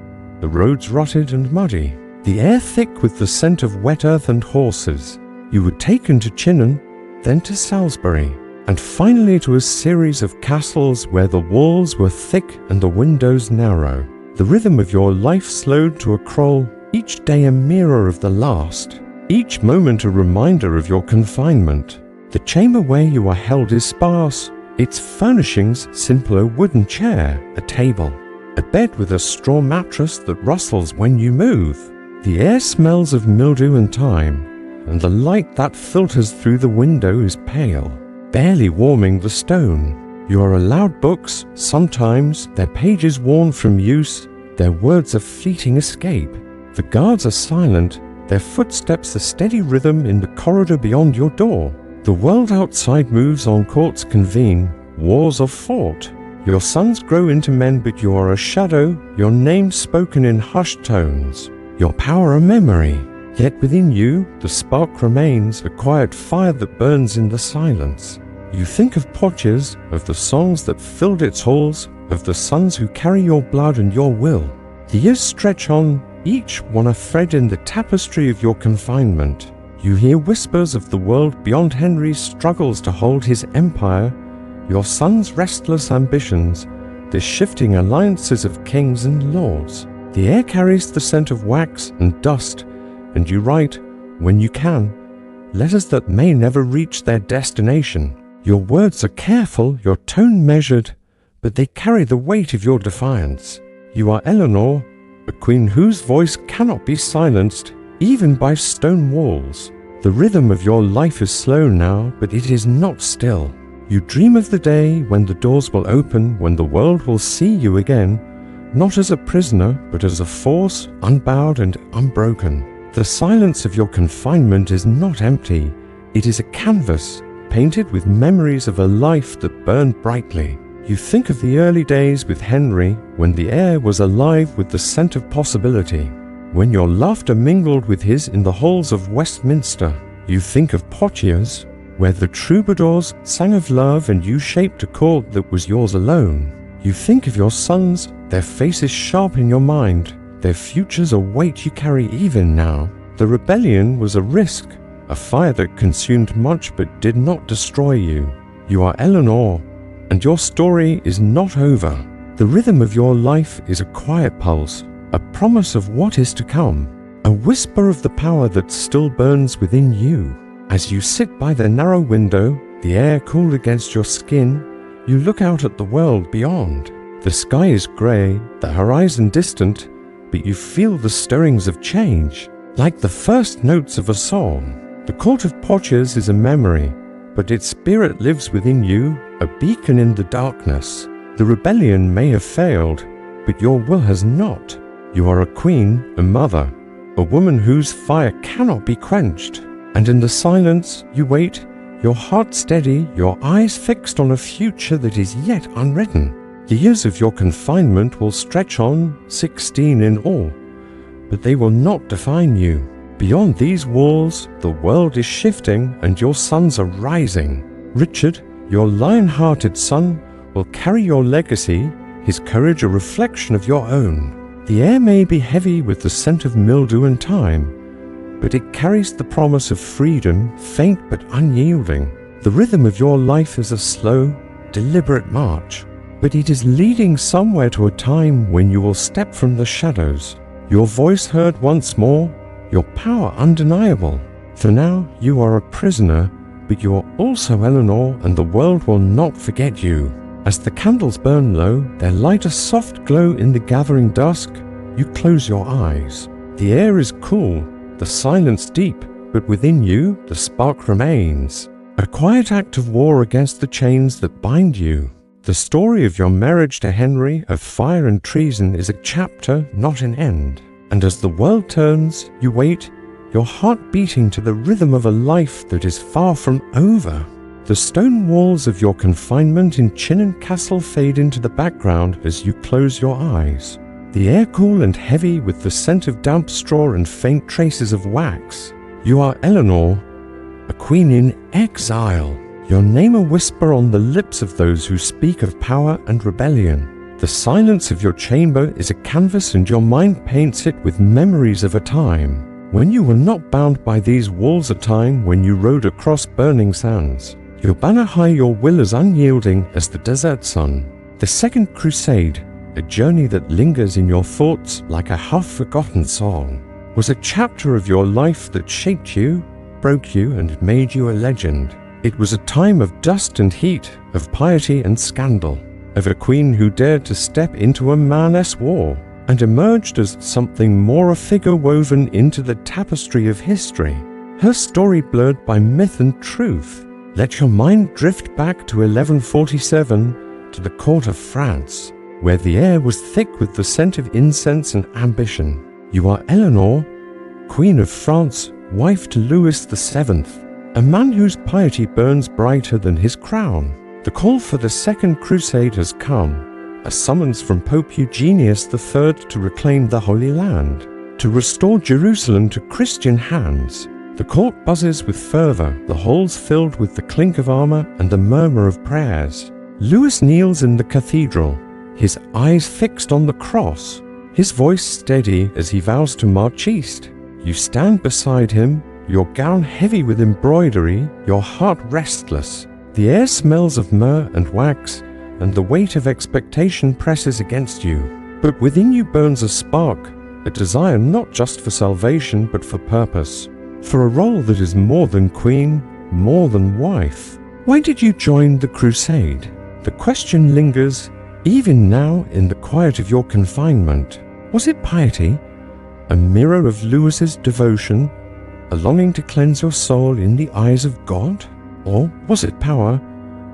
the roads rotted and muddy, the air thick with the scent of wet earth and horses. You were taken to Chinon, then to Salisbury, and finally to a series of castles where the walls were thick and the windows narrow. The rhythm of your life slowed to a crawl, each day a mirror of the last, each moment a reminder of your confinement. The chamber where you are held is sparse, its furnishings simple: a wooden chair, a table, a bed with a straw mattress that rustles when you move. The air smells of mildew and thyme, and the light that filters through the window is pale, barely warming the stone. You are allowed books, sometimes, their pages worn from use, their words a fleeting escape. The guards are silent, their footsteps a steady rhythm in the corridor beyond your door. The world outside moves on, courts convene, wars are fought. Your sons grow into men, but you are a shadow, your name spoken in hushed tones, your power a memory. Yet within you, the spark remains, a quiet fire that burns in the silence. You think of Portia's, of the songs that filled its halls, of the sons who carry your blood and your will. The years stretch on, each one a thread in the tapestry of your confinement. You hear whispers of the world beyond Henry's struggles to hold his empire, your son's restless ambitions, the shifting alliances of kings and lords. The air carries the scent of wax and dust, and you write, when you can, letters that may never reach their destination. Your words are careful, your tone measured, but they carry the weight of your defiance. You are Eleanor, a queen whose voice cannot be silenced, even by stone walls. The rhythm of your life is slow now, but it is not still. You dream of the day when the doors will open, when the world will see you again, not as a prisoner, but as a force, unbowed and unbroken. The silence of your confinement is not empty. It is a canvas, painted with memories of a life that burned brightly. You think of the early days with Henry, when the air was alive with the scent of possibility, when your laughter mingled with his in the halls of Westminster. You think of Portia's, where the troubadours sang of love and you shaped a court that was yours alone. You think of your sons, their faces sharp in your mind, their futures a weight you carry even now. The rebellion was a risk, a fire that consumed much but did not destroy you. You are Eleanor, and your story is not over. The rhythm of your life is a quiet pulse, a promise of what is to come, a whisper of the power that still burns within you. As you sit by the narrow window, the air cool against your skin, you look out at the world beyond. The sky is grey, the horizon distant, but you feel the stirrings of change, like the first notes of a song. The court of Portia's is a memory, but its spirit lives within you, a beacon in the darkness. The rebellion may have failed, but your will has not. You are a queen, a mother, a woman whose fire cannot be quenched. And in the silence, you wait, your heart steady, your eyes fixed on a future that is yet unwritten. The years of your confinement will stretch on, 16 in all, but they will not define you. Beyond these walls, the world is shifting and your sons are rising. Richard, your lion-hearted son, will carry your legacy, his courage a reflection of your own. The air may be heavy with the scent of mildew and thyme, but it carries the promise of freedom, faint but unyielding. The rhythm of your life is a slow, deliberate march, but it is leading somewhere to a time when you will step from the shadows. Your voice heard once more, your power undeniable. For now you are a prisoner, but you are also Eleanor, and the world will not forget you. As the candles burn low, their light a soft glow in the gathering dusk, you close your eyes. The air is cool, the silence deep, but within you the spark remains. A quiet act of war against the chains that bind you. The story of your marriage to Henry, of fire and treason, is a chapter, not an end. And as the world turns, you wait, your heart beating to the rhythm of a life that is far from over. The stone walls of your confinement in Chinon Castle fade into the background as you close your eyes. The air cool and heavy with the scent of damp straw and faint traces of wax. You are Eleanor, a queen in exile. Your name a whisper on the lips of those who speak of power and rebellion. The silence of your chamber is a canvas and your mind paints it with memories of a time when you were not bound by these walls, a time when you rode across burning sands. Your banner high, your will as unyielding as the desert sun. The second crusade, a journey that lingers in your thoughts like a half-forgotten song, was a chapter of your life that shaped you, broke you, and made you a legend. It was a time of dust and heat, of piety and scandal, of a queen who dared to step into a manless war, and emerged as something more, a figure woven into the tapestry of history, her story blurred by myth and truth. Let your mind drift back to 1147, to the court of France, where the air was thick with the scent of incense and ambition. You are Eleanor, Queen of France, wife to Louis VII, a man whose piety burns brighter than his crown. The call for the Second Crusade has come, a summons from Pope Eugenius III to reclaim the Holy Land, to restore Jerusalem to Christian hands. The court buzzes with fervor, the halls filled with the clink of armor and the murmur of prayers. Louis kneels in the cathedral, his eyes fixed on the cross, his voice steady as he vows to march east. You stand beside him, your gown heavy with embroidery, your heart restless. The air smells of myrrh and wax, and the weight of expectation presses against you. But within you burns a spark, a desire not just for salvation but for purpose, for a role that is more than queen, more than wife. Why did you join the crusade? The question lingers, even now in the quiet of your confinement. Was it piety, a mirror of Louis's devotion, a longing to cleanse your soul in the eyes of God? Or was it power,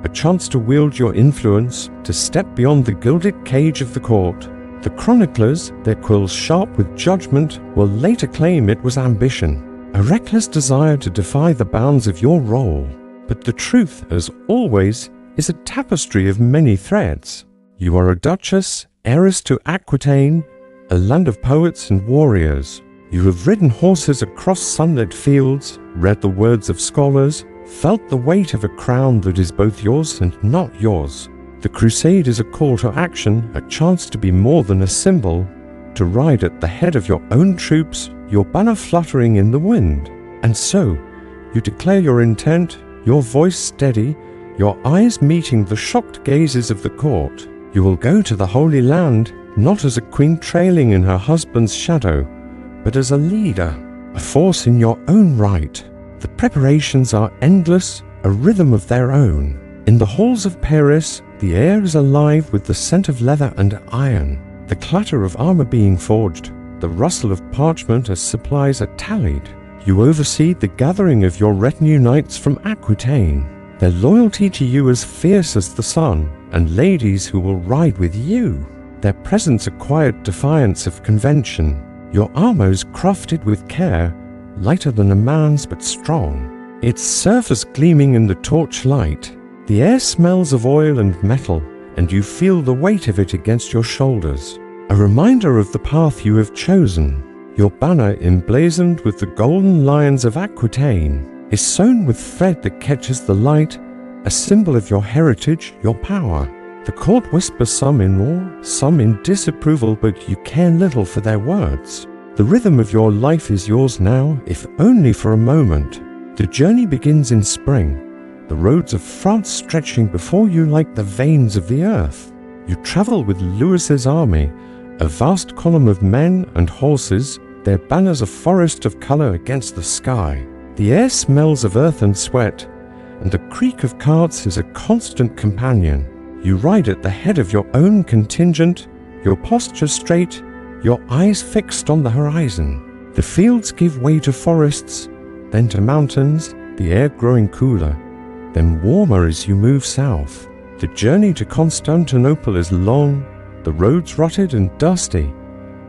a chance to wield your influence, to step beyond the gilded cage of the court? The chroniclers, their quills sharp with judgment, will later claim it was ambition, a reckless desire to defy the bounds of your role. But the truth, as always, is a tapestry of many threads. You are a duchess, heiress to Aquitaine, a land of poets and warriors. You have ridden horses across sunlit fields, read the words of scholars, felt the weight of a crown that is both yours and not yours. The crusade is a call to action, a chance to be more than a symbol, to ride at the head of your own troops, your banner fluttering in the wind. And so, you declare your intent, your voice steady, your eyes meeting the shocked gazes of the court. You will go to the Holy Land, not as a queen trailing in her husband's shadow, but as a leader, a force in your own right. The preparations are endless, a rhythm of their own. In the halls of Paris, the air is alive with the scent of leather and iron, the clatter of armor being forged, the rustle of parchment as supplies are tallied. You oversee the gathering of your retinue knights from Aquitaine, their loyalty to you as fierce as the sun, and ladies who will ride with you, their presence a quiet defiance of convention. Your armor is crafted with care, lighter than a man's but strong, its surface gleaming in the torchlight. The air smells of oil and metal, and you feel the weight of it against your shoulders, a reminder of the path you have chosen. Your banner, emblazoned with the golden lions of Aquitaine, is sewn with thread that catches the light, a symbol of your heritage, your power. The court whispers some in awe, some in disapproval, but you care little for their words. The rhythm of your life is yours now, if only for a moment. The journey begins in spring, the roads of France stretching before you like the veins of the earth. You travel with Louis's army, a vast column of men and horses, their banners a forest of color against the sky. The air smells of earth and sweat, and the creak of carts is a constant companion. You ride at the head of your own contingent, your posture straight, your eyes fixed on the horizon. The fields give way to forests, then to mountains, the air growing cooler, then warmer as you move south. The journey to Constantinople is long, the roads rutted and dusty,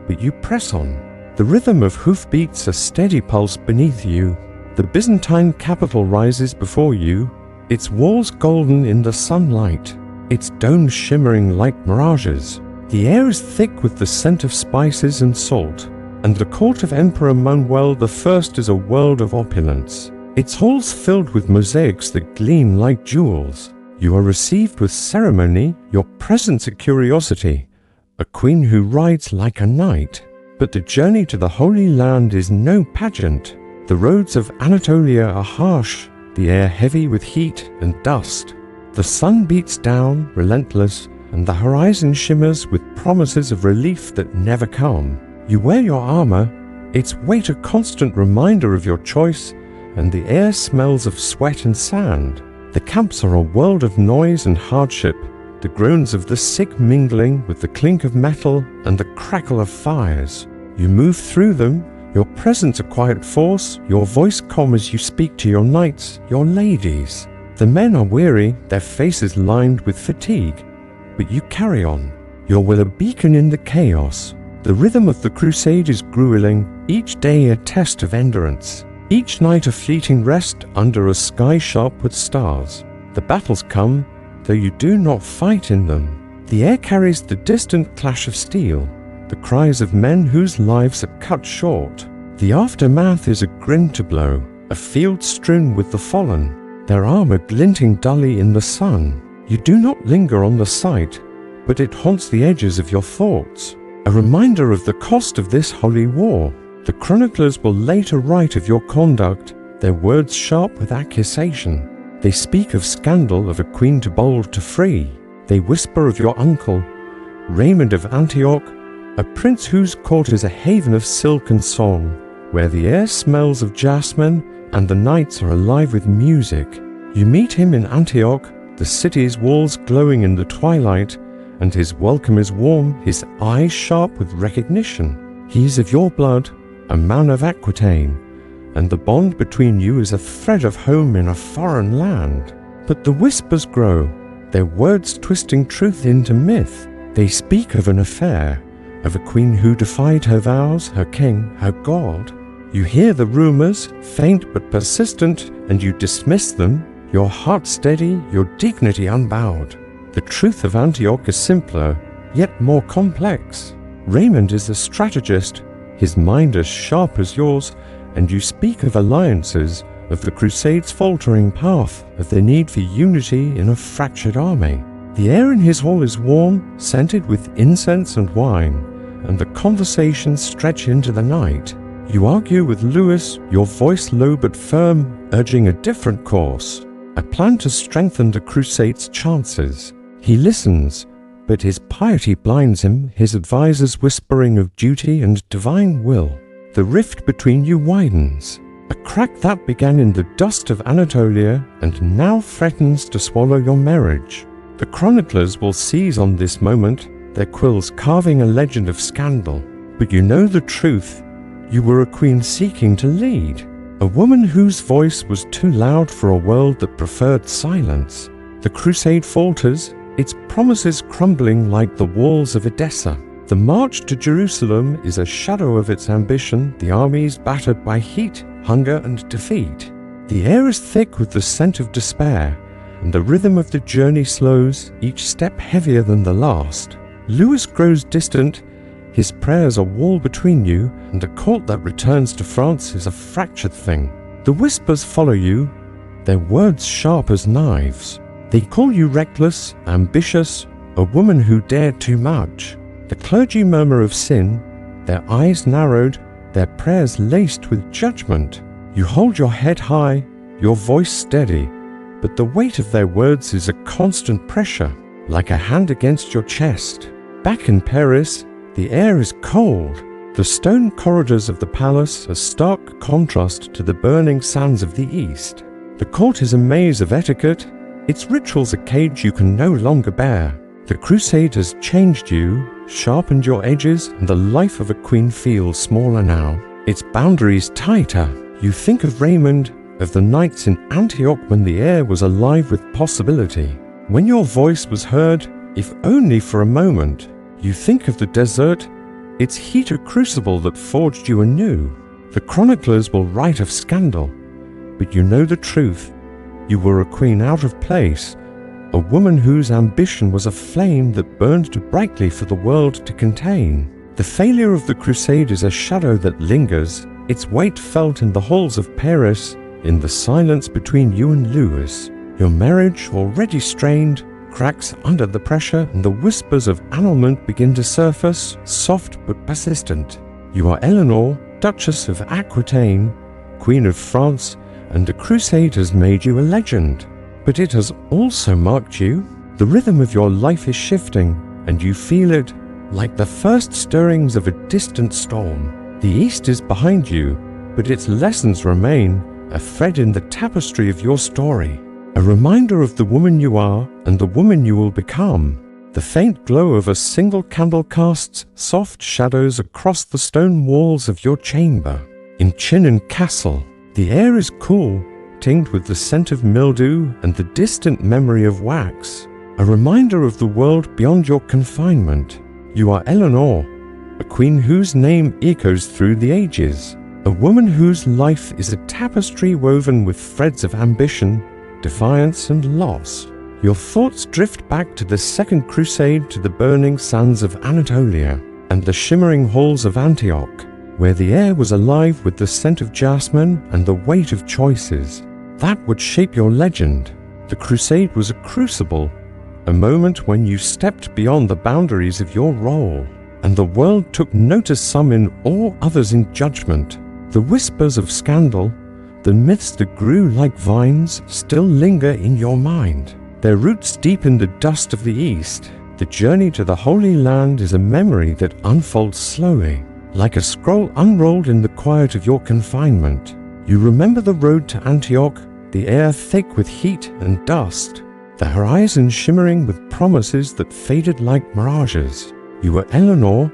but you press on. The rhythm of hoofbeats a steady pulse beneath you. The Byzantine capital rises before you, its walls golden in the sunlight, its domes shimmering like mirages. The air is thick with the scent of spices and salt, and the court of Emperor Manuel I is a world of opulence, its halls filled with mosaics that gleam like jewels. You are received with ceremony, your presence a curiosity, a queen who rides like a knight. But the journey to the Holy Land is no pageant. The roads of Anatolia are harsh, the air heavy with heat and dust. The sun beats down, relentless, and the horizon shimmers with promises of relief that never come. You wear your armor, its weight a constant reminder of your choice, and the air smells of sweat and sand. The camps are a world of noise and hardship, the groans of the sick mingling with the clink of metal and the crackle of fires. You move through them, your presence a quiet force, your voice calm as you speak to your knights, your ladies. The men are weary, their faces lined with fatigue, but you carry on, your will a beacon in the chaos. The rhythm of the crusade is grueling, each day a test of endurance, each night a fleeting rest under a sky sharp with stars. The battles come, though you do not fight in them. The air carries the distant clash of steel, the cries of men whose lives are cut short. The aftermath is a grin to blow, a field strewn with the fallen, their armor glinting dully in the sun. You do not linger on the sight, but it haunts the edges of your thoughts, a reminder of the cost of this holy war. The chroniclers will later write of your conduct, their words sharp with accusation. They speak of scandal, of a queen too bold to free. They whisper of your uncle, Raymond of Antioch, a prince whose court is a haven of silk and song, where the air smells of jasmine and the nights are alive with music. You meet him in Antioch, the city's walls glowing in the twilight, and his welcome is warm, his eyes sharp with recognition. He is of your blood, a man of Aquitaine, and the bond between you is a thread of home in a foreign land. But the whispers grow, their words twisting truth into myth. They speak of an affair, of a queen who defied her vows, her king, her god. You hear the rumors, faint but persistent, and you dismiss them, your heart steady, your dignity unbowed. The truth of Antioch is simpler, yet more complex. Raymond is a strategist, his mind as sharp as yours, and you speak of alliances, of the Crusade's faltering path, of the need for unity in a fractured army. The air in his hall is warm, scented with incense and wine, and the conversations stretch into the night. You argue with Louis, your voice low but firm, urging a different course, a plan to strengthen the Crusade's chances. He listens, but his piety blinds him, his advisors whispering of duty and divine will. The rift between you widens, a crack that began in the dust of Anatolia and now threatens to swallow your marriage. The chroniclers will seize on this moment, their quills carving a legend of scandal. But you know the truth. You were a queen seeking to lead, a woman whose voice was too loud for a world that preferred silence. The crusade falters, its promises crumbling like the walls of Edessa. The march to Jerusalem is a shadow of its ambition, the armies battered by heat, hunger, and defeat. The air is thick with the scent of despair, and the rhythm of the journey slows, each step heavier than the last. Louis grows distant, his prayers a wall between you, and a court that returns to France is a fractured thing. The whispers follow you, their words sharp as knives. They call you reckless, ambitious, a woman who dared too much. The clergy murmur of sin, their eyes narrowed, their prayers laced with judgment. You hold your head high, your voice steady, but the weight of their words is a constant pressure, like a hand against your chest. Back in Paris, the air is cold. The stone corridors of the palace a stark contrast to the burning sands of the east. The court is a maze of etiquette, its rituals a cage you can no longer bear. The crusade has changed you, sharpened your edges, and the life of a queen feels smaller now, its boundaries tighter. You think of Raymond, of the nights in Antioch when the air was alive with possibility, when your voice was heard, if only for a moment. You think of the desert, its heat a crucible that forged you anew. The chroniclers will write of scandal, but you know the truth. You were a queen out of place, a woman whose ambition was a flame that burned too brightly for the world to contain. The failure of the crusade is a shadow that lingers, its weight felt in the halls of Paris, in the silence between you and Louis. Your marriage, already strained, cracks under the pressure, and the whispers of annulment begin to surface, soft but persistent. You are Eleanor, Duchess of Aquitaine, Queen of France, and the crusade has made you a legend. But it has also marked you. The rhythm of your life is shifting, and you feel it like the first stirrings of a distant storm. The East is behind you, but its lessons remain, a thread in the tapestry of your story, a reminder of the woman you are and the woman you will become. The faint glow of a single candle casts soft shadows across the stone walls of your chamber. In Chinon Castle, the air is cool, tinged with the scent of mildew and the distant memory of wax, a reminder of the world beyond your confinement. You are Eleanor, a queen whose name echoes through the ages, a woman whose life is a tapestry woven with threads of ambition, defiance, and loss. Your thoughts drift back to the Second Crusade, to the burning sands of Anatolia and the shimmering halls of Antioch, where the air was alive with the scent of jasmine and the weight of choices. That would shape your legend. The crusade was a crucible, a moment when you stepped beyond the boundaries of your role, and the world took notice, some in awe, others in judgment. The whispers of scandal, the myths that grew like vines, still linger in your mind, their roots deep in the dust of the East. The journey to the Holy Land is a memory that unfolds slowly, like a scroll unrolled in the quiet of your confinement. You remember the road to Antioch, the air thick with heat and dust, the horizon shimmering with promises that faded like mirages. You were Eleanor,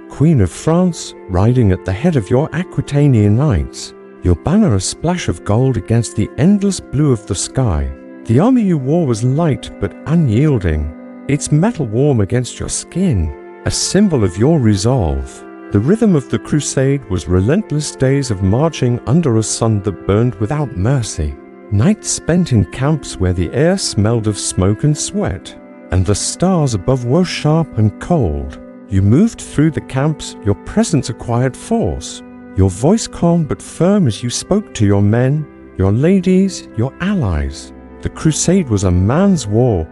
Queen of France, riding at the head of your Aquitanian knights, your banner a splash of gold against the endless blue of the sky. The armor you wore was light but unyielding, its metal warm against your skin, a symbol of your resolve. The rhythm of the crusade was relentless days of marching under a sun that burned without mercy, nights spent in camps where the air smelled of smoke and sweat, and the stars above were sharp and cold. You moved through the camps, your presence acquired force, your voice calm but firm as you spoke to your men, your ladies, your allies. The crusade was a man's war,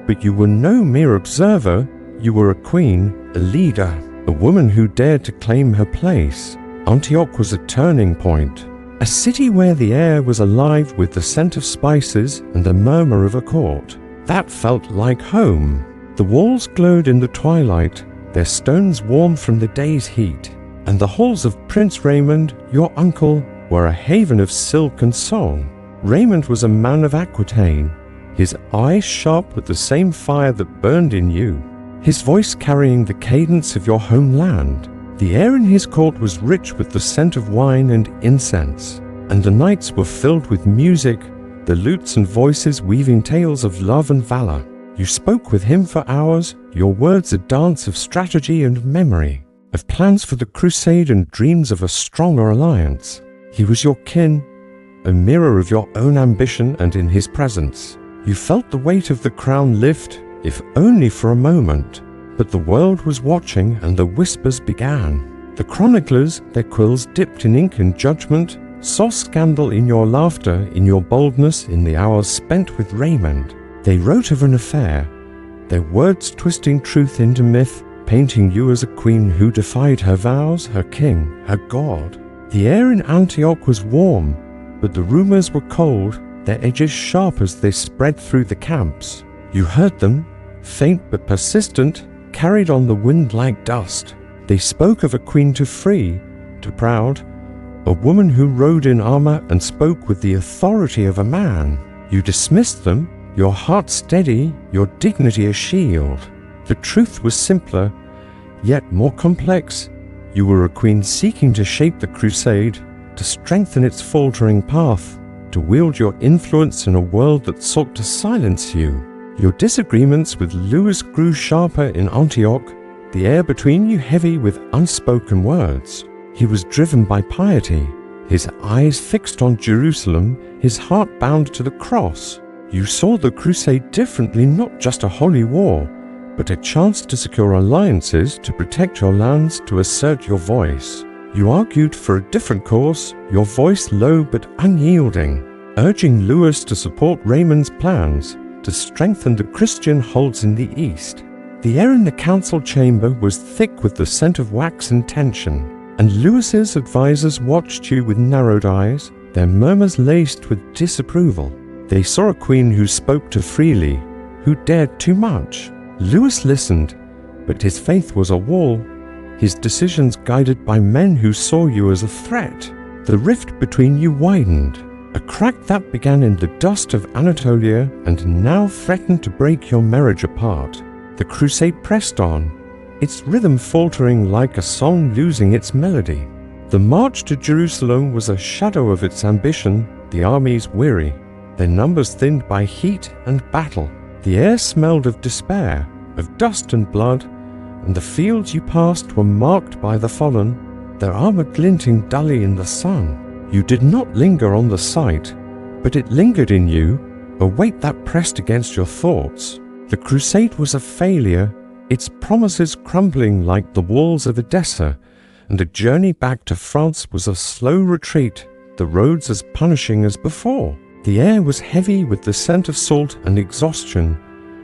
but you were no mere observer. You were a queen, a leader, a woman who dared to claim her place. Antioch was a turning point, a city where the air was alive with the scent of spices and the murmur of a court. That felt like home. The walls glowed in the twilight, their stones warm from the day's heat, and the halls of Prince Raymond, your uncle, were a haven of silk and song. Raymond was a man of Aquitaine, his eyes sharp with the same fire that burned in you, his voice carrying the cadence of your homeland. The air in his court was rich with the scent of wine and incense, and the nights were filled with music, the lutes and voices weaving tales of love and valor. You spoke with him for hours, your words a dance of strategy and memory, of plans for the crusade and dreams of a stronger alliance. He was your kin, a mirror of your own ambition, and in his presence, you felt the weight of the crown lift, if only for a moment. But the world was watching, and the whispers began. The chroniclers, their quills dipped in ink and judgment, saw scandal in your laughter, in your boldness, in the hours spent with Raymond. They wrote of an affair, their words twisting truth into myth, painting you as a queen who defied her vows, her king, her god. The air in Antioch was warm, but the rumors were cold, their edges sharp as they spread through the camps. You heard them, faint but persistent, carried on the wind like dust. They spoke of a queen to free, to proud, a woman who rode in armor and spoke with the authority of a man. You dismissed them, your heart steady, your dignity a shield. The truth was simpler, yet more complex. You were a queen seeking to shape the crusade, to strengthen its faltering path, to wield your influence in a world that sought to silence you. Your disagreements with Louis grew sharper in Antioch, the air between you heavy with unspoken words. He was driven by piety, his eyes fixed on Jerusalem, his heart bound to the cross. You saw the crusade differently, not just a holy war, but a chance to secure alliances, to protect your lands, to assert your voice. You argued for a different course, your voice low but unyielding, urging Louis to support Raymond's plans, to strengthen the Christian holds in the East. The air in the council chamber was thick with the scent of wax and tension, and Louis's advisors watched you with narrowed eyes, their murmurs laced with disapproval. They saw a queen who spoke too freely, who dared too much. Lewis listened, but his faith was a wall, his decisions guided by men who saw you as a threat. The rift between you widened, a crack that began in the dust of Anatolia and now threatened to break your marriage apart. The crusade pressed on, its rhythm faltering like a song losing its melody. The march to Jerusalem was a shadow of its ambition, the armies weary, their numbers thinned by heat and battle. The air smelled of despair, of dust and blood, and the fields you passed were marked by the fallen, their armor glinting dully in the sun. You did not linger on the sight, but it lingered in you, a weight that pressed against your thoughts. The crusade was a failure, its promises crumbling like the walls of Edessa, and a journey back to France was a slow retreat, the roads as punishing as before. The air was heavy with the scent of salt and exhaustion,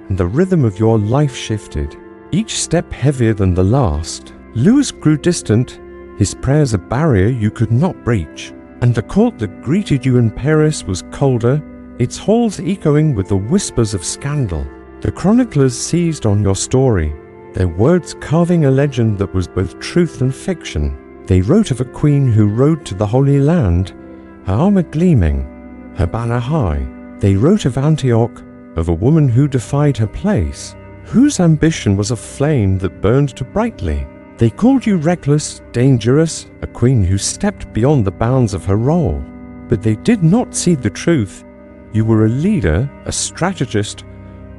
and the rhythm of your life shifted, each step heavier than the last. Lewis grew distant, his prayers a barrier you could not breach, and the court that greeted you in Paris was colder, its halls echoing with the whispers of scandal. The chroniclers seized on your story, their words carving a legend that was both truth and fiction. They wrote of a queen who rode to the Holy Land, her armor gleaming, her banner high. They wrote of Antioch, of a woman who defied her place, whose ambition was a flame that burned too brightly. They called you reckless, dangerous, a queen who stepped beyond the bounds of her role. But they did not see the truth. You were a leader, a strategist,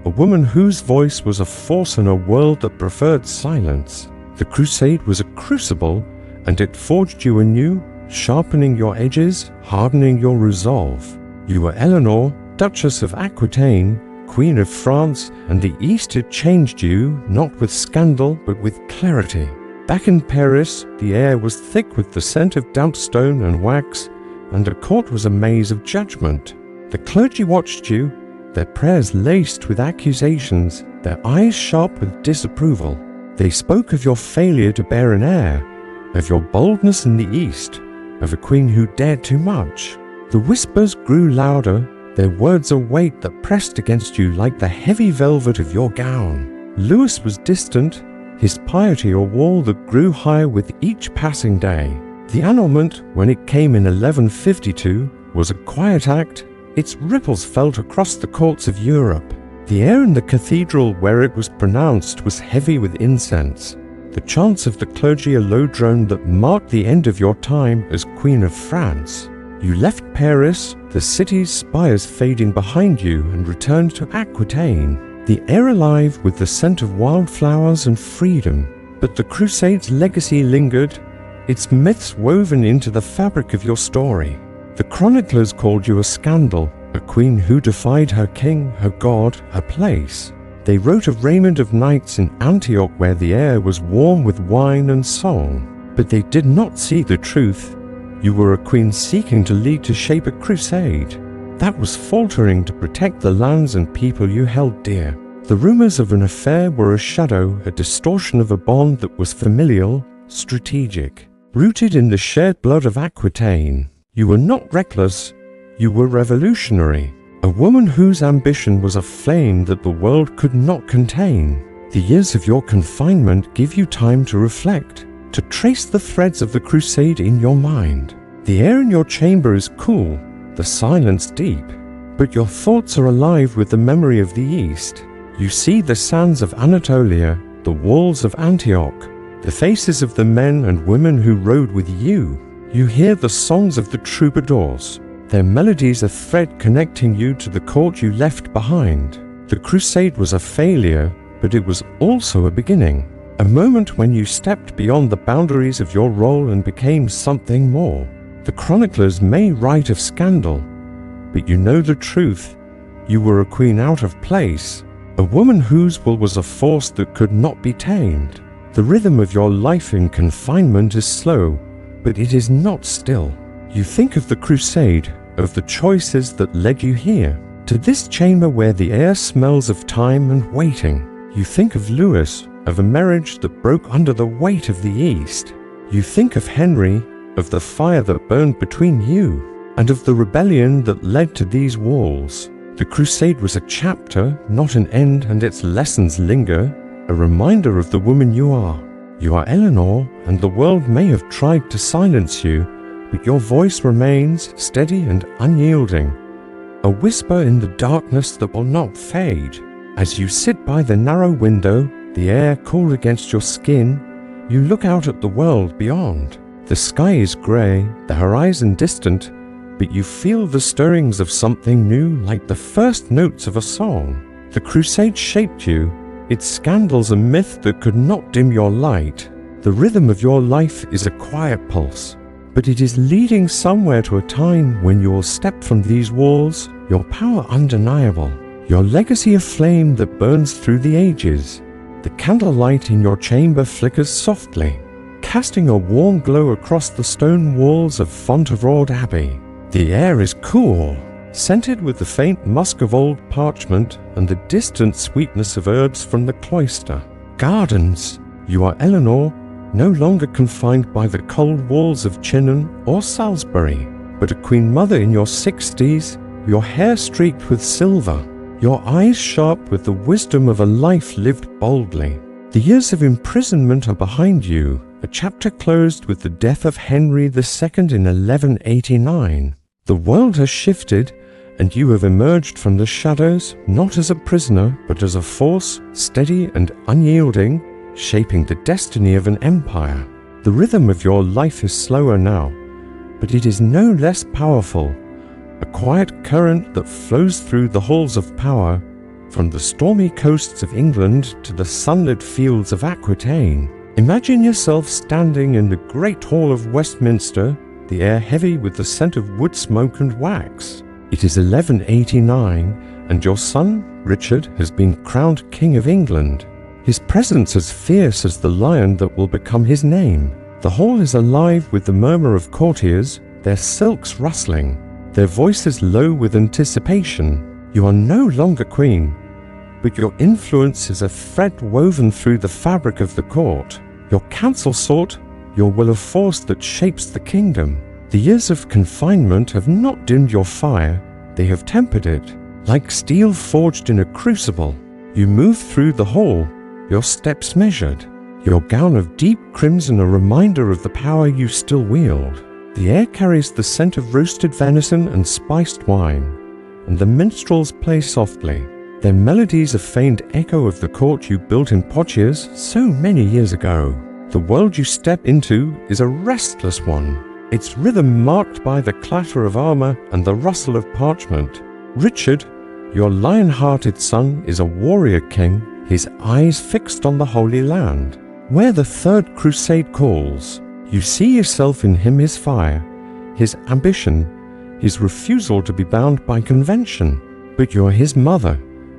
a woman whose voice was a force in a world that preferred silence. The crusade was a crucible, and it forged you anew, sharpening your edges, hardening your resolve. You were Eleanor, Duchess of Aquitaine, Queen of France, and the East had changed you, not with scandal, but with clarity. Back in Paris, the air was thick with the scent of damp stone and wax, and the court was a maze of judgment. The clergy watched you, their prayers laced with accusations, their eyes sharp with disapproval. They spoke of your failure to bear an heir, of your boldness in the East, of a queen who dared too much. The whispers grew louder, their words a weight that pressed against you like the heavy velvet of your gown. Lewis was distant, his piety a wall that grew higher with each passing day. The annulment, when it came in 1152, was a quiet act, its ripples felt across the courts of Europe. The air in the cathedral where it was pronounced was heavy with incense. The chants of the clergy a low drone that marked the end of your time as Queen of France. You left Paris, the city's spires fading behind you, and returned to Aquitaine, the air alive with the scent of wildflowers and freedom. But the Crusade's legacy lingered, its myths woven into the fabric of your story. The chroniclers called you a scandal, a queen who defied her king, her god, her place. They wrote of raiment of knights in Antioch where the air was warm with wine and song. But they did not see the truth. You were a queen seeking to lead to shape a crusade that was faltering to protect the lands and people you held dear. The rumors of an affair were a shadow, a distortion of a bond that was familial, strategic, rooted in the shared blood of Aquitaine. You were not reckless, you were revolutionary, a woman whose ambition was a flame that the world could not contain. The years of your confinement give you time to reflect, to trace the threads of the crusade in your mind. The air in your chamber is cool, the silence deep, but your thoughts are alive with the memory of the East. You see the sands of Anatolia, the walls of Antioch, the faces of the men and women who rode with you. You hear the songs of the troubadours, their melodies a thread connecting you to the court you left behind. The crusade was a failure, but it was also a beginning, a moment when you stepped beyond the boundaries of your role and became something more. The chroniclers may write of scandal, but you know the truth. You were a queen out of place, a woman whose will was a force that could not be tamed. The rhythm of your life in confinement is slow, but it is not still. You think of the crusade, of the choices that led you here, to this chamber where the air smells of time and waiting. You think of Lewis, of a marriage that broke under the weight of the East. You think of Henry, of the fire that burned between you, and of the rebellion that led to these walls. The crusade was a chapter, not an end, and its lessons linger, a reminder of the woman you are. You are Eleanor, and the world may have tried to silence you, but your voice remains steady and unyielding, a whisper in the darkness that will not fade. As you sit by the narrow window, the air cool against your skin, you look out at the world beyond. The sky is grey, the horizon distant, but you feel the stirrings of something new, like the first notes of a song. The crusade shaped you, its scandals a myth that could not dim your light. The rhythm of your life is a quiet pulse, but it is leading somewhere to a time when you will step from these walls, your power undeniable, your legacy a flame that burns through the ages. The candlelight in your chamber flickers softly, casting a warm glow across the stone walls of Fontevraud Abbey. The air is cool, scented with the faint musk of old parchment and the distant sweetness of herbs from the cloister. Gardens. You are Eleanor, no longer confined by the cold walls of Chinon or Salisbury, but a queen mother in your 60s, your hair streaked with silver, your eyes sharp with the wisdom of a life lived boldly. The years of imprisonment are behind you, a chapter closed with the death of Henry II in 1189. The world has shifted, and you have emerged from the shadows, not as a prisoner, but as a force, steady and unyielding, shaping the destiny of an empire. The rhythm of your life is slower now, but it is no less powerful, a quiet current that flows through the halls of power, from the stormy coasts of England to the sunlit fields of Aquitaine. Imagine yourself standing in the great hall of Westminster, the air heavy with the scent of wood smoke and wax. It is 1189, and your son, Richard, has been crowned King of England. His presence as fierce as the lion that will become his name. The hall is alive with the murmur of courtiers, their silks rustling, their voices low with anticipation. You are no longer queen, but your influence is a thread woven through the fabric of the court. Your counsel sought, your will of force that shapes the kingdom. The years of confinement have not dimmed your fire, they have tempered it. Like steel forged in a crucible, you move through the hall, your steps measured, your gown of deep crimson a reminder of the power you still wield. The air carries the scent of roasted venison and spiced wine, and the minstrels play softly, their melodies a faint echo of the court you built in Poitiers so many years ago. The world you step into is a restless one, its rhythm marked by the clatter of armor and the rustle of parchment. Richard, your lion-hearted son, is a warrior king, his eyes fixed on the Holy Land, where the Third Crusade calls. You see yourself in him, his fire, his ambition, his refusal to be bound by convention. But you are his mother,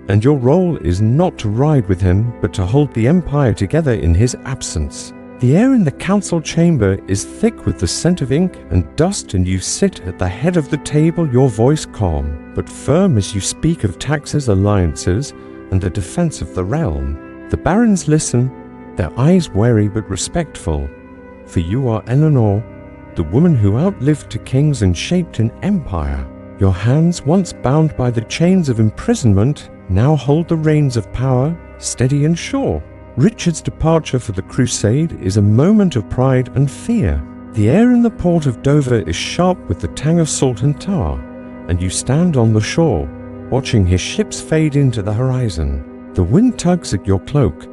and your role is not to ride with him, but to hold the empire together in his absence. The air in the council chamber is thick with the scent of ink and dust, and you sit at the head of the table, your voice calm, but firm as you speak of taxes, alliances, and the defense of the realm. The barons listen, their eyes wary but respectful, for you are Eleanor, the woman who outlived two kings and shaped an empire. Your hands, once bound by the chains of imprisonment, now hold the reins of power, steady and sure. Richard's departure for the crusade is a moment of pride and fear. The air in the port of Dover is sharp with the tang of salt and tar, and you stand on the shore, watching his ships fade into the horizon. The wind tugs at your cloak,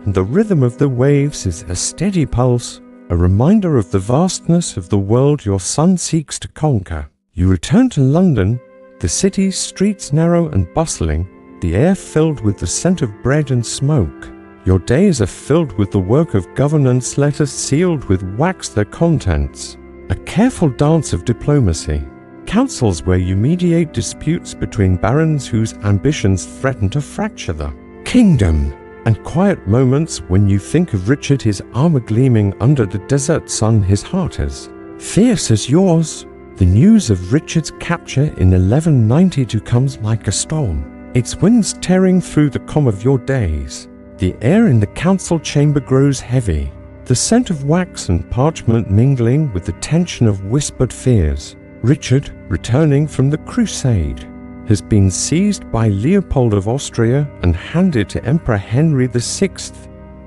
and the rhythm of the waves is a steady pulse, a reminder of the vastness of the world your son seeks to conquer. You return to London, the city's streets narrow and bustling, the air filled with the scent of bread and smoke. Your days are filled with the work of governance letters sealed with wax their contents, a careful dance of diplomacy, councils where you mediate disputes between barons whose ambitions threaten to fracture the kingdom, and quiet moments when you think of Richard, his armor gleaming under the desert sun, his heart as fierce as yours. The news of Richard's capture in 1192 comes like a storm, its winds tearing through the calm of your days. The air in the council chamber grows heavy, the scent of wax and parchment mingling with the tension of whispered fears. Richard, returning from the crusade. has been seized by Leopold of Austria and handed to Emperor Henry VI,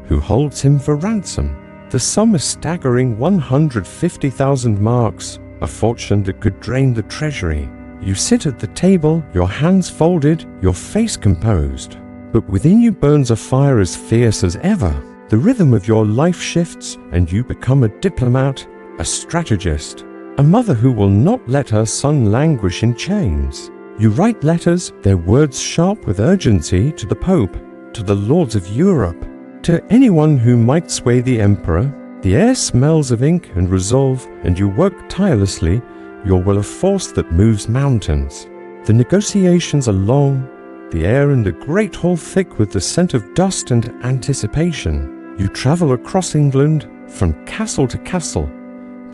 who holds him for ransom. The sum is staggering 150,000 marks, a fortune that could drain the treasury. You sit at the table, your hands folded, your face composed. But within you burns a fire as fierce as ever. The rhythm of your life shifts, and you become a diplomat, a strategist, a mother who will not let her son languish in chains. You write letters, their words sharp with urgency, to the Pope, to the lords of Europe, to anyone who might sway the emperor. The air smells of ink and resolve, and you work tirelessly. Your will a force that moves mountains. The negotiations are long, the air in the great hall thick with the scent of dust and anticipation. You travel across England, from castle to castle,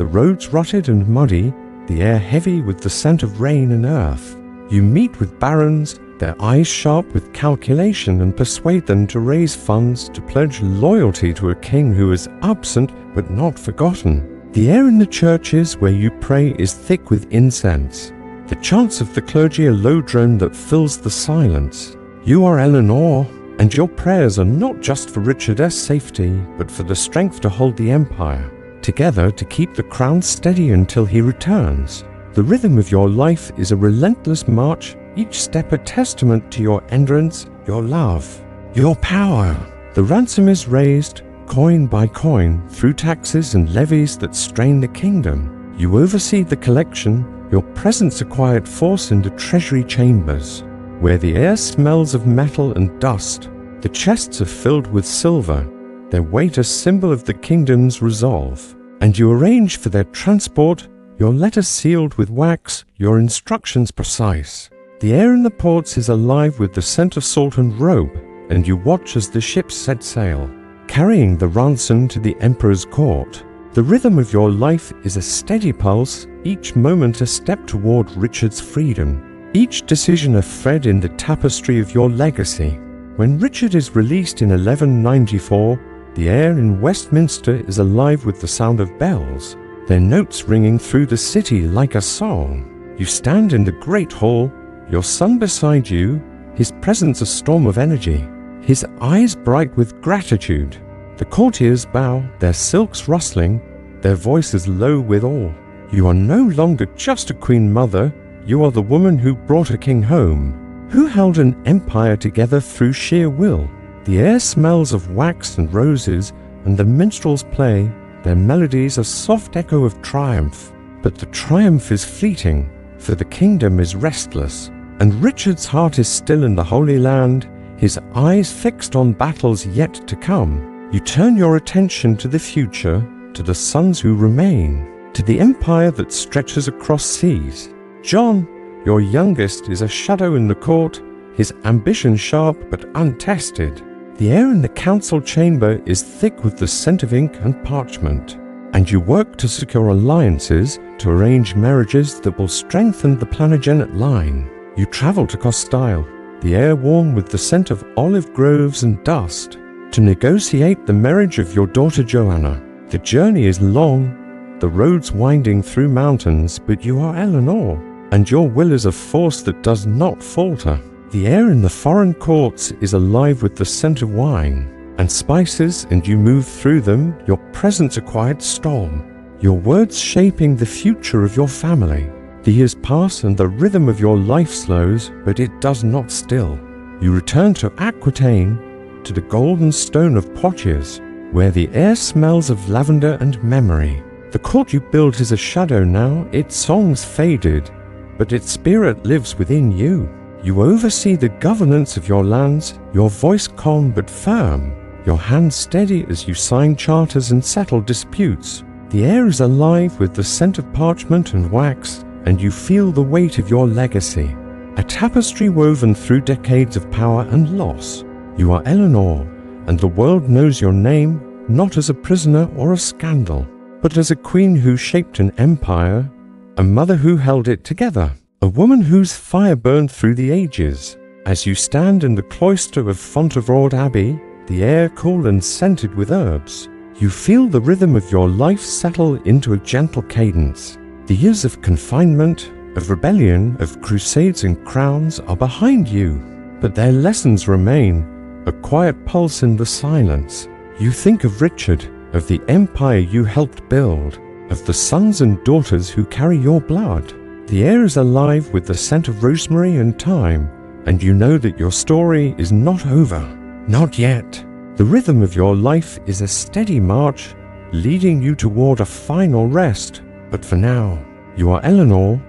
the roads rutted and muddy, the air heavy with the scent of rain and earth. You meet with barons, their eyes sharp with calculation, and persuade them to raise funds to pledge loyalty to a king who is absent but not forgotten. The air in the churches where you pray is thick with incense. The chants of the clergy a low drone that fills the silence. You are Eleanor, and your prayers are not just for Richard's safety, but for the strength to hold the empire together, to keep the crown steady until he returns. The rhythm of your life is a relentless march, each step a testament to your endurance, your love, your power. The ransom is raised, coin by coin, through taxes and levies that strain the kingdom. You oversee the collection, your presence a quiet force in the treasury chambers, where the air smells of metal and dust. The chests are filled with silver, their weight a symbol of the kingdom's resolve. And you arrange for their transport, your letters sealed with wax, your instructions precise. The air in the ports is alive with the scent of salt and rope, and you watch as the ships set sail, carrying the ransom to the emperor's court. The rhythm of your life is a steady pulse, each moment a step toward Richard's freedom, each decision a thread in the tapestry of your legacy. When Richard is released in 1194, the air in Westminster is alive with the sound of bells, their notes ringing through the city like a song. You stand in the great hall, your son beside you, his presence a storm of energy, his eyes bright with gratitude. The courtiers bow, their silks rustling, their voices low with awe. You are no longer just a queen mother, you are the woman who brought a king home, who held an empire together through sheer will. The air smells of wax and roses, and the minstrels play, their melodies a soft echo of triumph. But the triumph is fleeting, for the kingdom is restless, and Richard's heart is still in the Holy Land, his eyes fixed on battles yet to come. You turn your attention to the future, to the sons who remain, to the empire that stretches across seas. John, your youngest, is a shadow in the court, his ambition sharp but untested. The air in the council chamber is thick with the scent of ink and parchment, and you work to secure alliances, to arrange marriages that will strengthen the Plantagenet line. You travel to Castile, the air warm with the scent of olive groves and dust, to negotiate the marriage of your daughter Joanna. The journey is long, the roads winding through mountains, but you are Eleanor, and your will is a force that does not falter. The air in the foreign courts is alive with the scent of wine and spices, and you move through them, your presence a quiet storm, your words shaping the future of your family. The years pass and the rhythm of your life slows, but it does not still. You return to Aquitaine, to the golden stone of Poitiers, where the air smells of lavender and memory. The court you built is a shadow now, its songs faded, but its spirit lives within you. You oversee the governance of your lands, your voice calm but firm, your hand steady as you sign charters and settle disputes. The air is alive with the scent of parchment and wax, and you feel the weight of your legacy, a tapestry woven through decades of power and loss. You are Eleanor, and the world knows your name, not as a prisoner or a scandal, but as a queen who shaped an empire, a mother who held it together, a woman whose fire burned through the ages. As you stand in the cloister of Fontevraud Abbey, the air cool and scented with herbs, you feel the rhythm of your life settle into a gentle cadence. The years of confinement, of rebellion, of crusades and crowns are behind you, but their lessons remain, a quiet pulse in the silence. You think of Richard, of the empire you helped build, of the sons and daughters who carry your blood. The air is alive with the scent of rosemary and thyme, and you know that your story is not over. Not yet. The rhythm of your life is a steady march, leading you toward a final rest. But for now, you are Eleanor,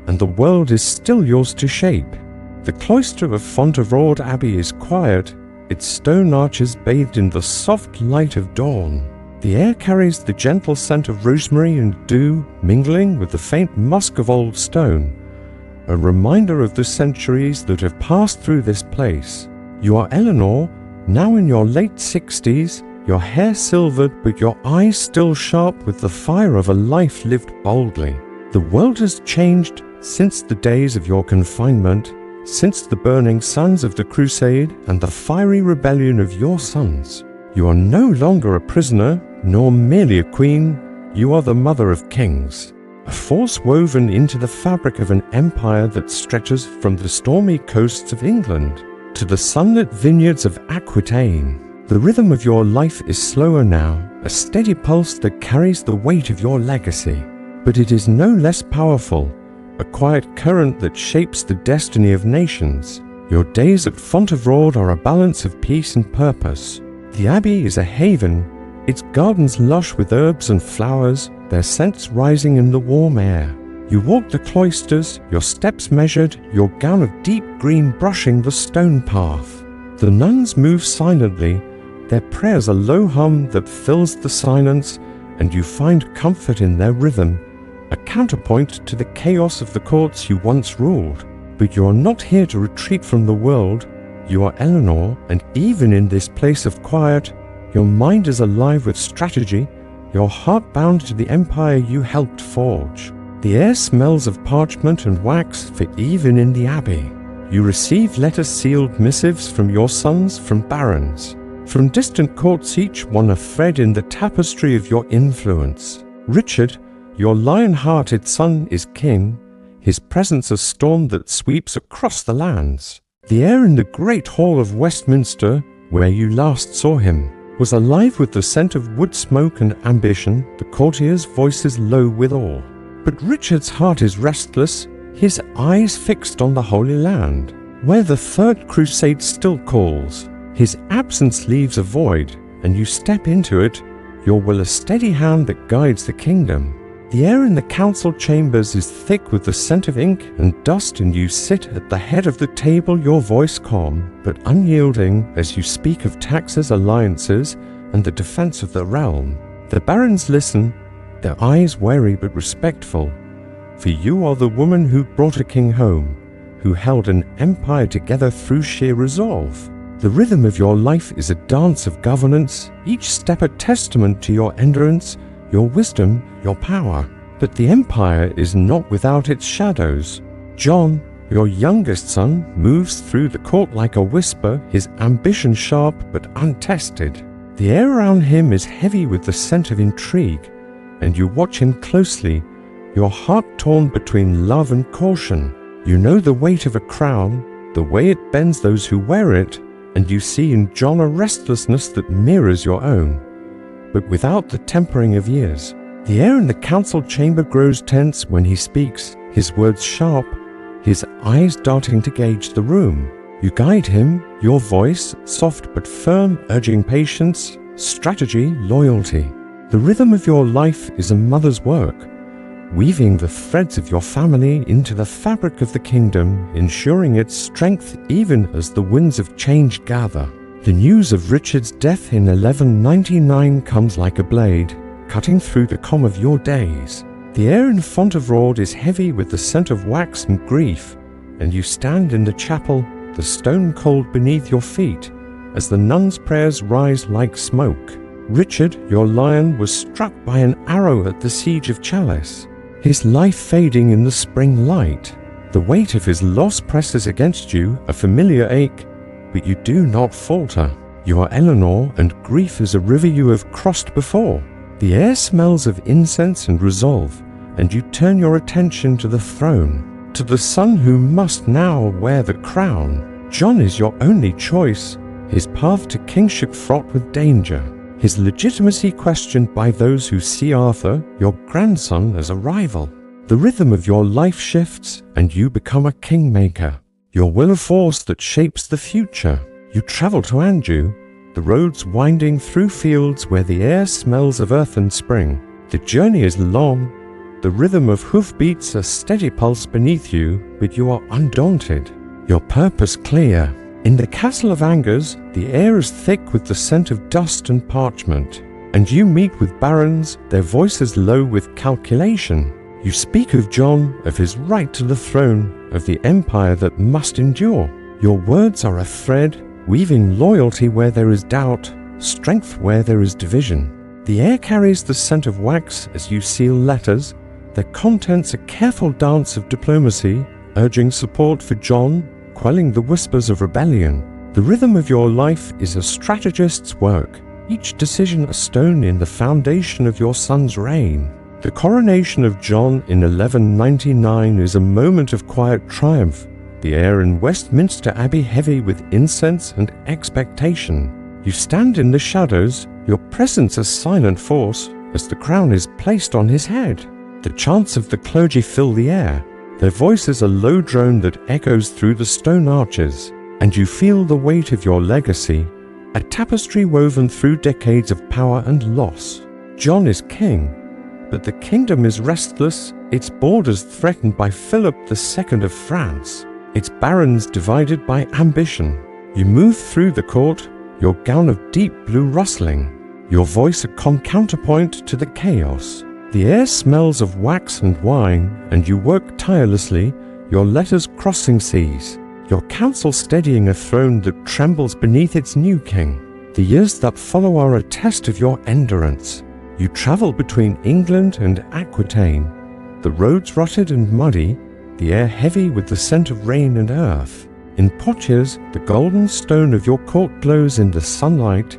and the world is still yours to shape. The cloister of Fontevraud Abbey is quiet, its stone arches bathed in the soft light of dawn. The air carries the gentle scent of rosemary and dew, mingling with the faint musk of old stone, a reminder of the centuries that have passed through this place. You are Eleanor, now in your late 60s, your hair silvered but your eyes still sharp with the fire of a life lived boldly. The world has changed since the days of your confinement, since the burning suns of the crusade and the fiery rebellion of your sons. You are no longer a prisoner, nor merely a queen, you are the mother of kings, a force woven into the fabric of an empire that stretches from the stormy coasts of England to the sunlit vineyards of Aquitaine. The rhythm of your life is slower now, a steady pulse that carries the weight of your legacy. But it is no less powerful, a quiet current that shapes the destiny of nations. Your days at Fontevraud are a balance of peace and purpose. The abbey is a haven, its gardens lush with herbs and flowers, their scents rising in the warm air. You walk the cloisters, your steps measured, your gown of deep green brushing the stone path. The nuns move silently, their prayers a low hum that fills the silence, and you find comfort in their rhythm, a counterpoint to the chaos of the courts you once ruled. But you are not here to retreat from the world. You are Eleanor, and even in this place of quiet, your mind is alive with strategy, your heart bound to the empire you helped forge. The air smells of parchment and wax, for even in the abbey, you receive letter-sealed missives from your sons, from barons, from distant courts, each one a thread in the tapestry of your influence. Richard, your lion-hearted son, is king, his presence a storm that sweeps across the lands. The air in the great hall of Westminster, where you last saw him, was alive with the scent of wood smoke and ambition, the courtiers' voices low with awe. But Richard's heart is restless, his eyes fixed on the Holy Land, where the Third Crusade still calls. His absence leaves a void, and you step into it, your will a steady hand that guides the kingdom. The air in the council chambers is thick with the scent of ink and dust, and you sit at the head of the table, your voice calm but unyielding as you speak of taxes, alliances, and the defense of the realm. The barons listen, their eyes wary but respectful, for you are the woman who brought a king home, who held an empire together through sheer resolve. The rhythm of your life is a dance of governance, each step a testament to your endurance, your wisdom, your power. But the empire is not without its shadows. John, your youngest son, moves through the court like a whisper, his ambition sharp but untested. The air around him is heavy with the scent of intrigue, and you watch him closely, your heart torn between love and caution. You know the weight of a crown, the way it bends those who wear it, and you see in John a restlessness that mirrors your own, but without the tempering of years. The air in the council chamber grows tense when he speaks, his words sharp, his eyes darting to gauge the room. You guide him, your voice, soft but firm, urging patience, strategy, loyalty. The rhythm of your life is a mother's work, weaving the threads of your family into the fabric of the kingdom, ensuring its strength even as the winds of change gather. The news of Richard's death in 1199 comes like a blade, cutting through the calm of your days. The air in Fontevraud is heavy with the scent of wax and grief, and you stand in the chapel, the stone cold beneath your feet, as the nuns' prayers rise like smoke. Richard, your lion, was struck by an arrow at the siege of Chalice, his life fading in the spring light. The weight of his loss presses against you, a familiar ache, but you do not falter. You are Eleanor, and grief is a river you have crossed before. The air smells of incense and resolve, and you turn your attention to the throne. To the son who must now wear the crown, John is your only choice, his path to kingship fraught with danger, his legitimacy questioned by those who see Arthur, your grandson, as a rival. The rhythm of your life shifts, and you become a kingmaker. Your will a force that shapes the future. You travel to Anjou, the roads winding through fields where the air smells of earth and spring. The journey is long, the rhythm of hoofbeats a steady pulse beneath you, but you are undaunted, your purpose clear. In the castle of Angers, the air is thick with the scent of dust and parchment, and you meet with barons, their voices low with calculation. You speak of John, of his right to the throne, of the empire that must endure. Your words are a thread, weaving loyalty where there is doubt, strength where there is division. The air carries the scent of wax as you seal letters, their contents a careful dance of diplomacy, urging support for John, quelling the whispers of rebellion. The rhythm of your life is a strategist's work, each decision a stone in the foundation of your son's reign. The coronation of John in 1199 is a moment of quiet triumph, the air in Westminster Abbey heavy with incense and expectation. You stand in the shadows, your presence a silent force, as the crown is placed on his head. The chants of the clergy fill the air, their voices a low drone that echoes through the stone arches, and you feel the weight of your legacy, a tapestry woven through decades of power and loss. John is king, but the kingdom is restless, its borders threatened by Philip II of France, its barons divided by ambition. You move through the court, your gown of deep blue rustling, your voice a counterpoint to the chaos. The air smells of wax and wine, and you work tirelessly, your letters crossing seas, your counsel steadying a throne that trembles beneath its new king. The years that follow are a test of your endurance. You travel between England and Aquitaine, the roads rutted and muddy, the air heavy with the scent of rain and earth. In Poitiers, the golden stone of your court glows in the sunlight,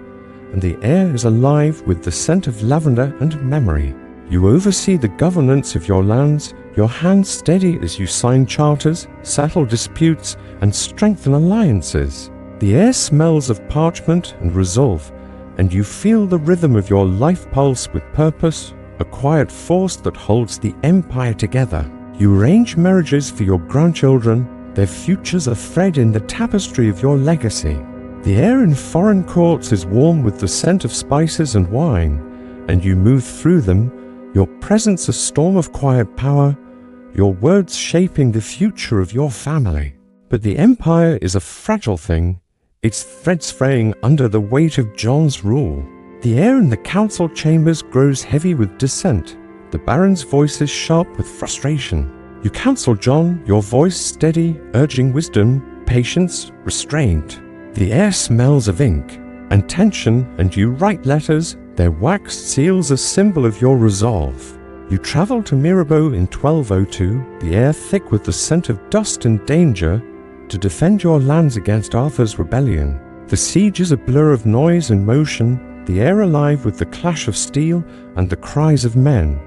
and the air is alive with the scent of lavender and memory. You oversee the governance of your lands, your hands steady as you sign charters, settle disputes, and strengthen alliances. The air smells of parchment and resolve, and you feel the rhythm of your life pulse with purpose, a quiet force that holds the empire together. You arrange marriages for your grandchildren, their futures a thread in the tapestry of your legacy. The air in foreign courts is warm with the scent of spices and wine, and you move through them, your presence a storm of quiet power, your words shaping the future of your family. But the empire is a fragile thing, its threads fraying under the weight of John's rule. The air in the council chambers grows heavy with dissent, the barons' voices sharp with frustration. You counsel John, your voice steady, urging wisdom, patience, restraint. The air smells of ink and tension, and you write letters, their waxed seals a symbol of your resolve. You travel to Mirabeau in 1202, the air thick with the scent of dust and danger, to defend your lands against Arthur's rebellion. The siege is a blur of noise and motion, the air alive with the clash of steel and the cries of men.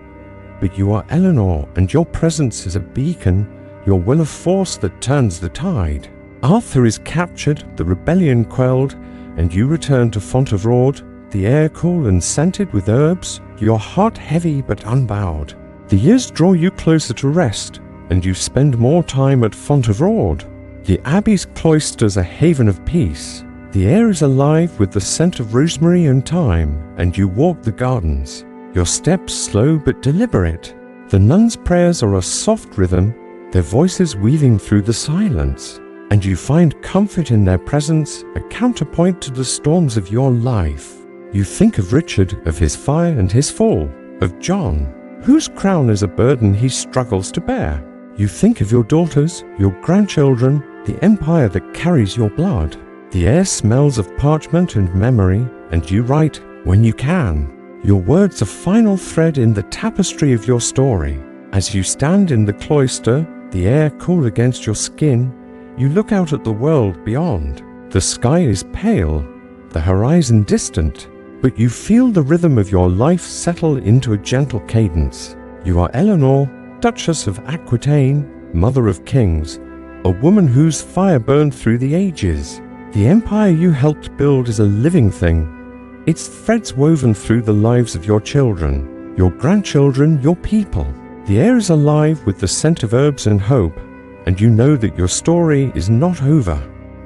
But you are Eleanor, and your presence is a beacon, your will a force that turns the tide. Arthur is captured, the rebellion quelled, and you return to Fontevraud, the air cool and scented with herbs, your heart heavy but unbowed. The years draw you closer to rest, and you spend more time at Fontevraud. The abbey's cloisters a haven of peace. The air is alive with the scent of rosemary and thyme, and you walk the gardens, your steps slow but deliberate. The nuns' prayers are a soft rhythm, their voices weaving through the silence, and you find comfort in their presence, a counterpoint to the storms of your life. You think of Richard, of his fire and his fall, of John, whose crown is a burden he struggles to bear. You think of your daughters, your grandchildren, the empire that carries your blood. The air smells of parchment and memory, and you write when you can. Your words a final thread in the tapestry of your story. As you stand in the cloister, the air cool against your skin, you look out at the world beyond. The sky is pale, the horizon distant, but you feel the rhythm of your life settle into a gentle cadence. You are Eleanor, Duchess of Aquitaine, mother of kings, a woman whose fire burned through the ages. The empire you helped build is a living thing. Its threads woven through the lives of your children, your grandchildren, your people. The air is alive with the scent of herbs and hope, and you know that your story is not over.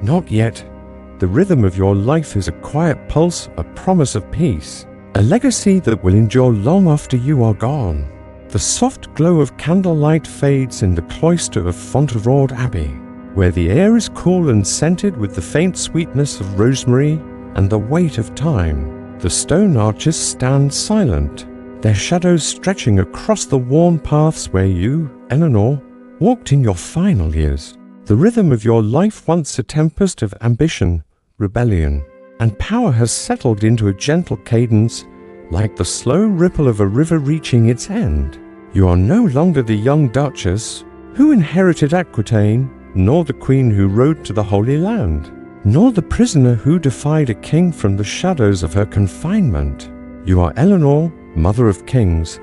Not yet. The rhythm of your life is a quiet pulse, a promise of peace, a legacy that will endure long after you are gone. The soft glow of candlelight fades in the cloister of Fontevraud Abbey, where the air is cool and scented with the faint sweetness of rosemary and the weight of time. The stone arches stand silent, their shadows stretching across the worn paths where you, Eleanor, walked in your final years. The rhythm of your life, once a tempest of ambition, rebellion, and power, has settled into a gentle cadence, like the slow ripple of a river reaching its end. You are no longer the young duchess who inherited Aquitaine, nor the queen who rode to the Holy Land, nor the prisoner who defied a king from the shadows of her confinement. You are Eleanor, mother of kings,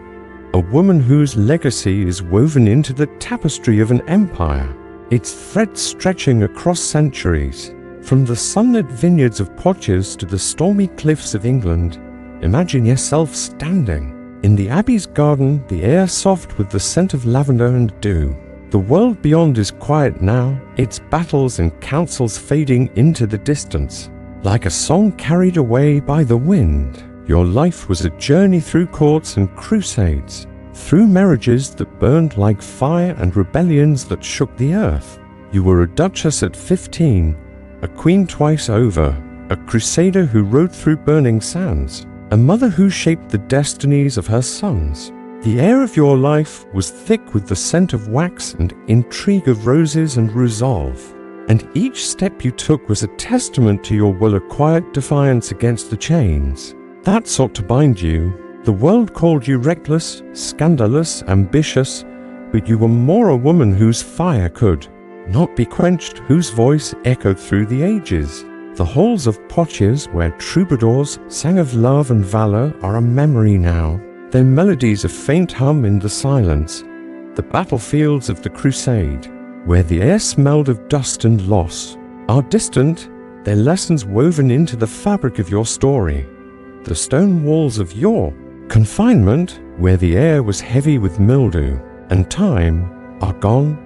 a woman whose legacy is woven into the tapestry of an empire, its threads stretching across centuries. From the sunlit vineyards of Poitiers to the stormy cliffs of England, imagine yourself standing. In the abbey's garden, the air soft with the scent of lavender and dew. The world beyond is quiet now, its battles and councils fading into the distance. Like a song carried away by the wind, your life was a journey through courts and crusades, through marriages that burned like fire and rebellions that shook the earth. You were a duchess at 15, a queen twice over, a crusader who rode through burning sands, a mother who shaped the destinies of her sons. The air of your life was thick with the scent of wax and intrigue of roses and resolve, and each step you took was a testament to your well-acquired defiance against the chains that sought to bind you. The world called you reckless, scandalous, ambitious, but you were more a woman whose fire could not be quenched, whose voice echoed through the ages. The halls of Poitiers, where troubadours sang of love and valor, are a memory now, their melodies a faint hum in the silence. The battlefields of the crusade, where the air smelled of dust and loss, are distant, their lessons woven into the fabric of your story. The stone walls of your confinement, where the air was heavy with mildew and time, are gone,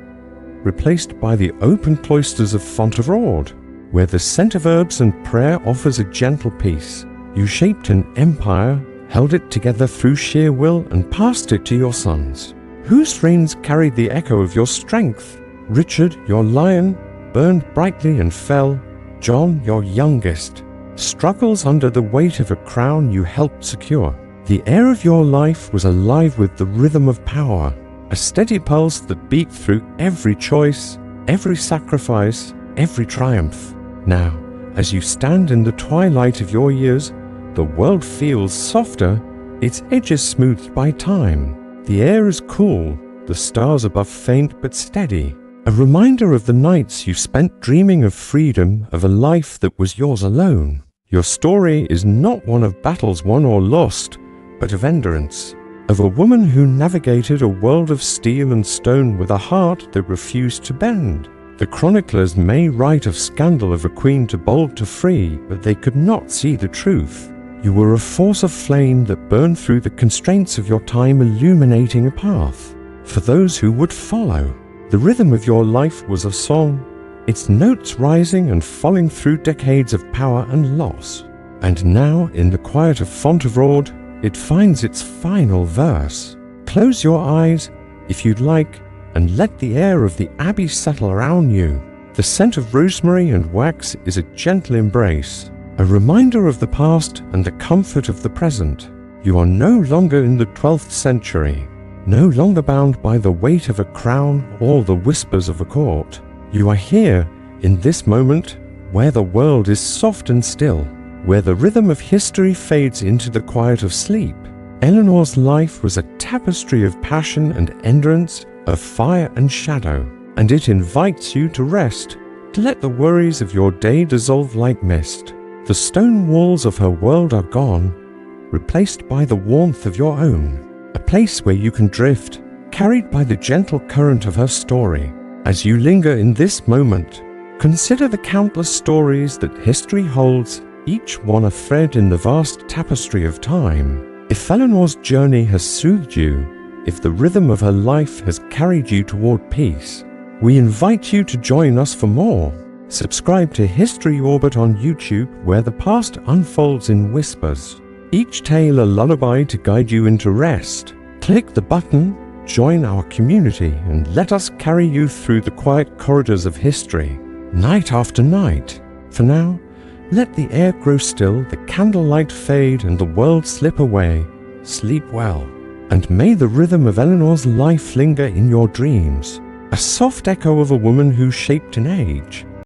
replaced by the open cloisters of Fontevraud, where the scent of herbs and prayer offers a gentle peace. You shaped an empire, held it together through sheer will, and passed it to your sons, whose reigns carried the echo of your strength. Richard, your lion, burned brightly and fell. John, your youngest, struggles under the weight of a crown you helped secure. The air of your life was alive with the rhythm of power, a steady pulse that beat through every choice, every sacrifice, every triumph. Now, as you stand in the twilight of your years, the world feels softer, its edges smoothed by time. The air is cool, the stars above faint but steady, a reminder of the nights you spent dreaming of freedom, of a life that was yours alone. Your story is not one of battles won or lost, but of endurance, of a woman who navigated a world of steel and stone with a heart that refused to bend. The chroniclers may write of scandal of a queen too bold to free, but they could not see the truth. You were a force of flame that burned through the constraints of your time, illuminating a path for those who would follow. The rhythm of your life was a song, its notes rising and falling through decades of power and loss. And now, in the quiet of Fontevraud, it finds its final verse. Close your eyes, if you'd like, and let the air of the abbey settle around you. The scent of rosemary and wax is a gentle embrace, a reminder of the past and the comfort of the present. You are no longer in the 12th century, no longer bound by the weight of a crown or the whispers of a court. You are here, in this moment, where the world is soft and still, where the rhythm of history fades into the quiet of sleep. Eleanor's life was a tapestry of passion and endurance, of fire and shadow, and it invites you to rest, to let the worries of your day dissolve like mist. The stone walls of her world are gone, replaced by the warmth of your own, a place where you can drift, carried by the gentle current of her story. As you linger in this moment, consider the countless stories that history holds, each one a thread in the vast tapestry of time. If Eleanor's journey has soothed you, if the rhythm of her life has carried you toward peace, we invite you to join us for more. Subscribe to History Orbit on YouTube, where the past unfolds in whispers, each tale a lullaby to guide you into rest. Click the button, join our community, and let us carry you through the quiet corridors of history, night after night. For now, let the air grow still, the candlelight fade, and the world slip away. Sleep well, and may the rhythm of Eleanor's life linger in your dreams, a soft echo of a woman who shaped an age,